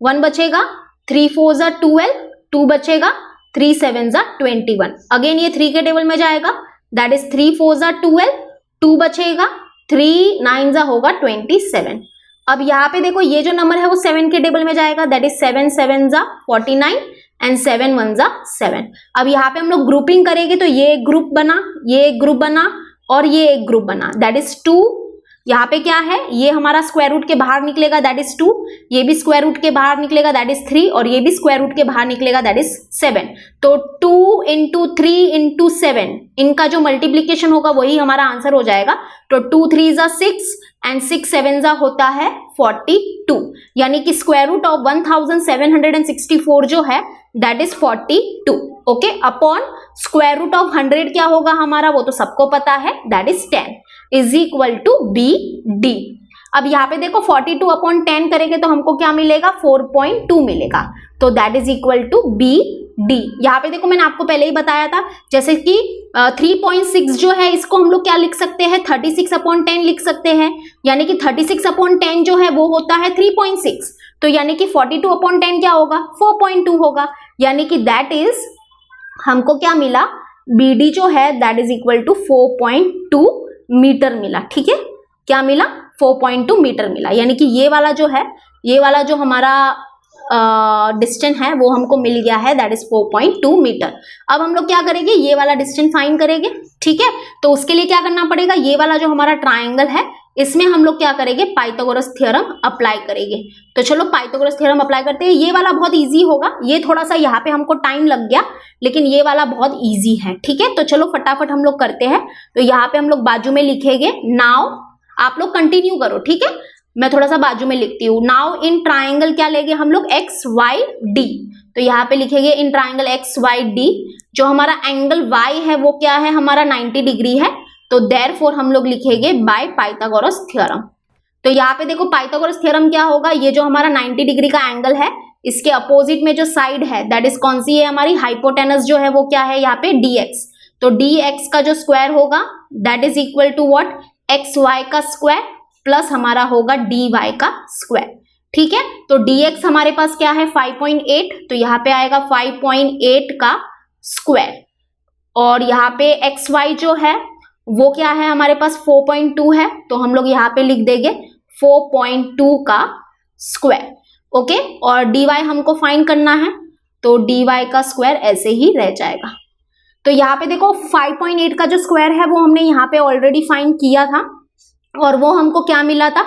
1 बचेगा, 3 4 जा 12, 2 बचेगा, 3 7 जा 21। अगेन ये 3 के टेबल में जाएगा, दैट इज 3 4 जा 12, 2 बचेगा, 3 9 जा होगा 27। अब यहाँ पे देखो ये जो नंबर है वो 7 के टेबल में जाएगा, दैट इज 7 7 जा 49 एंड 7 1 जा 7। अब यहाँ पे हम लोग ग्रुपिंग करेंगे तो ये एक ग्रुप बना, ये एक ग्रुप बना और ये एक ग्रुप बना, दैट इज 2। यहाँ पे क्या है, ये हमारा स्क्वायर रूट के बाहर निकलेगा, दैट इज 2, ये भी स्क्वायर रूट के बाहर निकलेगा, दैट इज 3, और ये भी स्क्वायर रूट के बाहर निकलेगा, दैट इज 7। तो 2 इंटू 3 इंटू 7 इनका जो मल्टीप्लीकेशन होगा वही हमारा आंसर हो जाएगा। तो 2 3 जा 6 एंड 6 7 होता है 42, यानी कि स्क्वायर रूट ऑफ 1764 जो है that is 42, okay, upon square root of 100 क्या होगा हमारा, वो तो सबको पता है, that is 10, is equal to B D. अब यहाँ पे देखो 42 अपॉन 10 करेंगे तो हमको क्या मिलेगा, 4.2 मिलेगा, तो that is equal to B D. यहाँ पे देखो मैंने आपको पहले ही बताया था, जैसे कि 3.6 जो है इसको हम लोग क्या लिख सकते हैं, 36 अपॉन 10 लिख सकते हैं, यानी कि 36 अपॉन 10 जो है वो होता है 3.6, तो यानी कि 42 अपॉन 10 क्या होगा, 4.2 होगा, यानी कि दैट इज हमको क्या मिला, बी डी जो है that is equal to 4.2 metre मिला, ठीक है, क्या मिला, 4.2 मीटर मिला, यानी कि ये वाला जो है, ये वाला जो हमारा डिस्टेंस है वो हमको मिल गया है, दैट इज 4.2 मीटर। अब हम लोग क्या करेंगे, ये वाला डिस्टेंस फाइंड करेंगे, ठीक है, तो उसके लिए क्या करना पड़ेगा, ये वाला जो हमारा ट्राइंगल है इसमें हम लोग क्या करेंगे, पाइथागोरस थ्योरम अप्लाई करेंगे। तो चलो पाइथागोरस थ्योरम अप्लाई करते हैं। ये वाला बहुत इजी होगा, ये थोड़ा सा यहाँ पे हमको टाइम लग गया, लेकिन ये वाला बहुत इजी है, ठीक है, तो चलो फटाफट हम लोग करते हैं। तो यहाँ पे हम लोग बाजू में लिखेंगे नाउ, आप लोग कंटिन्यू करो, ठीक है, मैं थोड़ा सा बाजू में लिखती हूँ। नाउ इन ट्राइंगल क्या लेंगे हम लोग, एक्स वाई डी, तो यहाँ पे लिखेंगे in triangle X Y D, जो हमारा एंगल वाई है वो क्या है हमारा 90 डिग्री है, तो देयरफॉर हम लोग लिखेंगे बाय पाइथागोरस थ्योरम। तो यहाँ पे देखो पाइथागोरस थ्योरम क्या होगा, ये जो हमारा 90 डिग्री का एंगल है इसके अपोजिट में जो साइड है दैट इज कौन सी है हमारी, हाइपोटेनस जो है वो क्या है यहाँ पे dx, तो dx का जो स्क्वायर होगा that is equal to what, X Y का स्क्वायर प्लस हमारा होगा dy का स्क्वायर, ठीक है, तो dx हमारे पास क्या है 5.8, तो यहाँ पे आएगा 5.8 का स्क्वायर, और यहाँ पे xy जो है वो क्या है हमारे पास 4.2 है, तो हम लोग यहाँ पे लिख देंगे 4.2 का स्क्वायर, ओके, और dy हमको फाइंड करना है, तो dy का स्क्वायर ऐसे ही रह जाएगा। तो यहाँ पे देखो 5.8 का जो स्क्वायर है वो हमने यहाँ पे ऑलरेडी फाइंड किया था, और वो हमको क्या मिला था,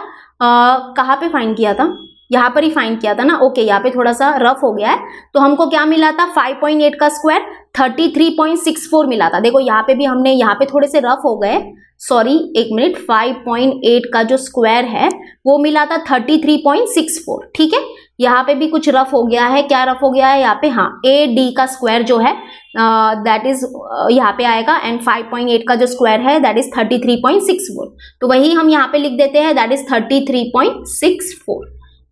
कहाँ पे फाइंड किया था, यहाँ पर ही फाइंड किया था ना, ओके, यहाँ पे थोड़ा सा रफ हो गया है, तो हमको क्या मिला था 5.8 का स्क्वायर 33.64 मिला था। देखो यहाँ पे भी हमने, यहाँ पे थोड़े से रफ हो गए, सॉरी एक मिनट, 5.8 का जो स्क्वायर है वो मिला था 33.64, ठीक है, यहाँ पे भी कुछ रफ हो गया है, क्या रफ हो गया है यहाँ पे, हाँ, ए डी का स्क्वायर जो है दैट इज यहाँ पे आएगा, एंड 5.8 का जो स्क्वायर है दैट इज 33.64, तो वही हम यहाँ पे लिख देते हैं दैट इज 33.64,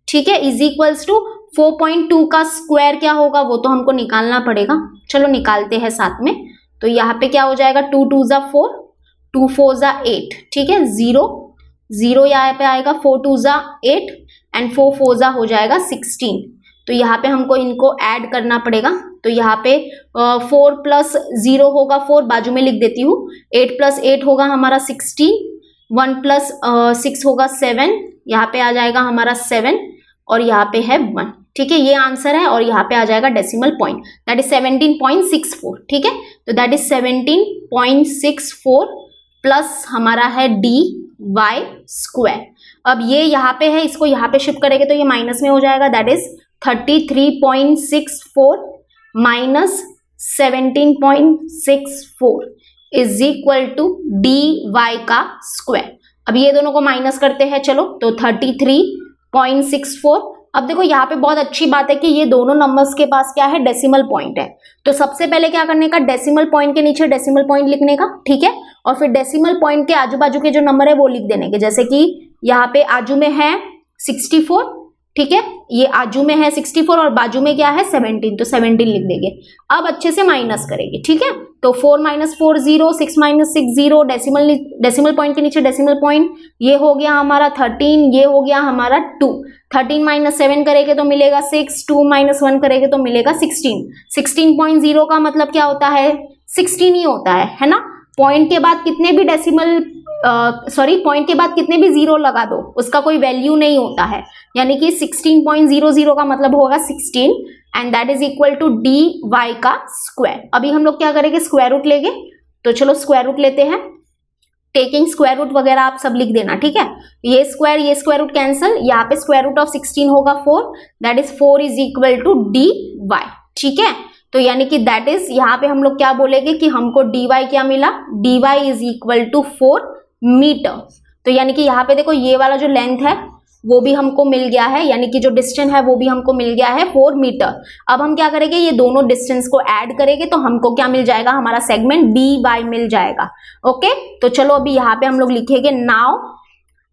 ठीक है, इज इक्वल्स टू 4.2 का स्क्वायर क्या होगा वो तो हमको निकालना पड़ेगा, चलो निकालते हैं साथ में। तो यहाँ पे क्या हो जाएगा, 2 2 ज़ा 4, 2 4 ज़ा 8, ठीक है, 0 0 यहाँ पे आएगा, 4 2 ज़ा 8 एंड 4 4 ज़ा हो जाएगा 16, तो यहाँ पे हमको इनको ऐड करना पड़ेगा, तो यहाँ पे 4 प्लस 0 होगा 4, बाजू में लिख देती हूँ, 8 प्लस 8 होगा हमारा 16, 1 प्लस 6 होगा 7, यहाँ पे आ जाएगा हमारा 7, और यहाँ पे है 1, ठीक है, ये आंसर है, और यहाँ पे आ जाएगा डेसिमल पॉइंट दैट इज 17.64, ठीक है, तो दैट इज 17.64 प्लस हमारा है dy स्क्वायर। अब ये यहाँ पे है, इसको यहाँ पे शिफ्ट करेंगे तो ये माइनस में हो जाएगा, that is 33.64 minus 17.64 is equal to dy का स्क्वायर। अब ये दोनों को माइनस करते हैं, चलो, तो 33.64। अब देखो यहाँ पे बहुत अच्छी बात है कि ये दोनों नंबर्स के पास क्या है, डेसिमल पॉइंट है, तो सबसे पहले क्या करने का, डेसिमल पॉइंट के नीचे डेसिमल पॉइंट लिखने का, ठीक है, और फिर डेसिमल पॉइंट के आजू बाजू के जो नंबर है वो लिख देने के, जैसे कि यहाँ पे आजू में है 64, ठीक है, ये आजू में है 64 और बाजू में क्या है 17, तो 17 लिख देंगे। अब अच्छे से माइनस करेंगे, ठीक है, तो 4 - 4 0, 6 - 6 0, डेसिमल पॉइंट के नीचे डेसिमल पॉइंट, ये हो गया हमारा 13, ये हो गया हमारा 2, 13 - 7 करेंगे तो मिलेगा 6, 2 - 1 करेंगे तो मिलेगा 16, 16.0 का मतलब क्या होता है, 16 ही होता है ना, पॉइंट के बाद कितने भी डेसिमल पॉइंट के बाद कितने भी जीरो लगा दो उसका कोई वैल्यू नहीं होता है, यानी कि 16.00 का मतलब होगा 16, and that is equal to dy का स्क्वायर। अभी हम लोग क्या करेंगे, स्क्वायर रूट लेंगे, तो चलो स्क्वायर रूट लेते हैं, टेकिंग स्क्वायर रूट वगैरह आप सब लिख देना, ठीक है, ये स्क्वायर रूट कैंसिल, यहाँ पे स्क्वायर रूट ऑफ 16 होगा 4, that is 4 is equal to dy, ठीक है, तो यानी कि दैट इज यहाँ पे हम लोग क्या बोलेंगे कि हमको dy क्या मिला, dy is equal to 4 metre. तो यानी कि यहाँ पे देखो ये वाला जो लेंथ है वो भी हमको मिल गया है, यानी कि जो डिस्टेंस है वो भी हमको मिल गया है 4 मीटर। अब हम क्या करेंगे, ये दोनों डिस्टेंस को ऐड करेंगे तो हमको क्या मिल जाएगा, हमारा सेगमेंट dy मिल जाएगा। ओके, तो चलो अभी यहाँ पे हम लोग लिखेंगे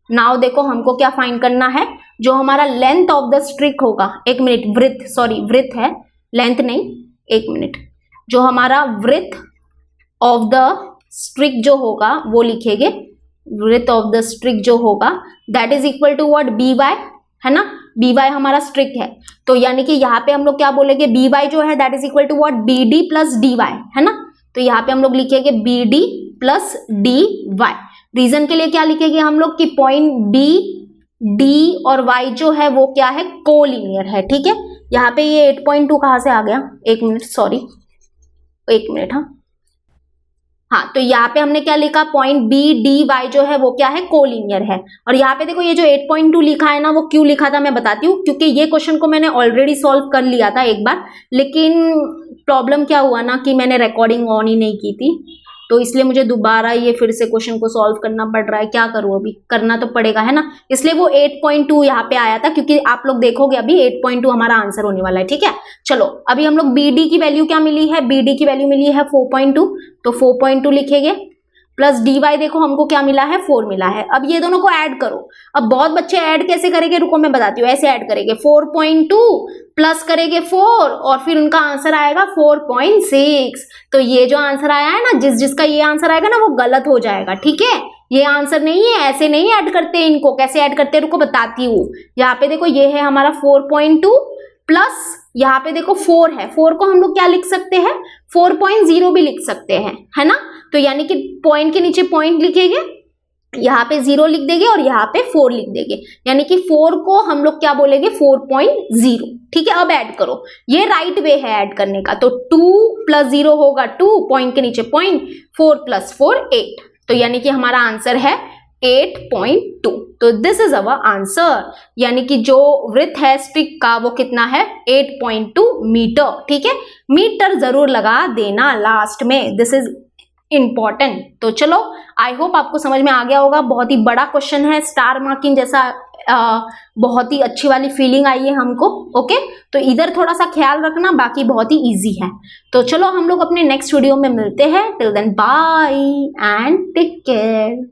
नाउ देखो हमको क्या फाइंड करना है, जो हमारा लेंथ ऑफ द स्ट्रिक होगा, एक मिनट, वृत्त है, लेंथ नहीं, एक मिनट, जो हमारा वृत्त ऑफ द स्ट्रिक जो होगा वो लिखेंगे, विड्थ ऑफ द स्ट्रिक जो होगा that is equal to what, B Y, है ना, बी वाई हमारा स्ट्रिक है। तो यानी कि यहाँ पे हम लोग क्या बोलेंगे, बी वाई जो है that is equal to what, B D plus D Y, है ना। तो यहाँ पे हम लोग लिखेंगे B D plus D Y. Reason के लिए क्या लिखेंगे हम लोग कि पॉइंट बी डी और वाई जो है वो क्या है, कोलिनियर है, ठीक है। यहाँ पे ये 8.2 कहाँ से आ गया, एक मिनट, सॉरी, एक मिनट, हाँ, तो यहाँ पे हमने क्या लिखा, पॉइंट बी डी वाई जो है वो क्या है, कोलिनियर है। और यहाँ पे देखो ये जो 8.2 लिखा है ना, वो क्यों लिखा था मैं बताती हूँ, क्योंकि ये क्वेश्चन को मैंने ऑलरेडी सॉल्व कर लिया था एक बार, लेकिन प्रॉब्लम क्या हुआ ना कि मैंने रिकॉर्डिंग ऑन ही नहीं की थी, तो इसलिए मुझे दोबारा ये फिर से क्वेश्चन को सॉल्व करना पड़ रहा है। क्या करूँ, अभी करना तो पड़ेगा, है ना, इसलिए वो 8.2 यहाँ पे आया था, क्योंकि आप लोग देखोगे अभी 8.2 हमारा आंसर होने वाला है, ठीक है। चलो अभी हम लोग बी डी की वैल्यू क्या मिली है, बी डी की वैल्यू मिली है 4.2, तो 4.2 लिखेंगे, प्लस डी वाई देखो हमको क्या मिला है, 4 मिला है। अब ये दोनों को ऐड करो। अब बहुत बच्चे ऐड कैसे करेंगे, रुको मैं बताती हूँ, ऐसे ऐड करेंगे, 4.2 प्लस करेंगे 4 और फिर उनका आंसर आएगा 4.6। तो ये जो आंसर आया है ना, जिसका ये आंसर आएगा ना वो गलत हो जाएगा, ठीक है। ये आंसर नहीं है, ऐसे नहीं ऐड करते इनको, कैसे ऐड करते हैं रुको बताती हूँ। यहाँ पे देखो ये है हमारा 4.2 प्लस यहाँ पे देखो 4 है, 4 को हम लोग क्या लिख सकते हैं, 4.0 भी लिख सकते हैं, है ना। तो यानी कि पॉइंट के नीचे पॉइंट लिखेंगे, यहाँ पे 0 लिख देंगे और यहाँ पे 4 लिख देंगे, यानी कि 4 को हम लोग क्या बोलेंगे, 4.0, ठीक है। अब ऐड करो, ये राइट वे है ऐड करने का, तो 2 प्लस 0 होगा 2, पॉइंट के नीचे पॉइंट, 4 प्लस 4 8, तो यानी कि हमारा आंसर है 8.2। तो दिस इज अवर आंसर, यानी कि जो वृत्त है स्ट्रिक का वो कितना है, 8.2 मीटर, ठीक है। मीटर जरूर लगा देना लास्ट में, दिस इज इंपॉर्टेंट। तो चलो आई होप आपको समझ में आ गया होगा, बहुत ही बड़ा क्वेश्चन है, स्टार मार्किंग जैसा, बहुत ही अच्छी वाली फीलिंग आई है हमको। ओके, तो इधर थोड़ा सा ख्याल रखना, बाकी बहुत ही इजी है। तो चलो हम लोग अपने नेक्स्ट वीडियो में मिलते हैं, till then bye and take care.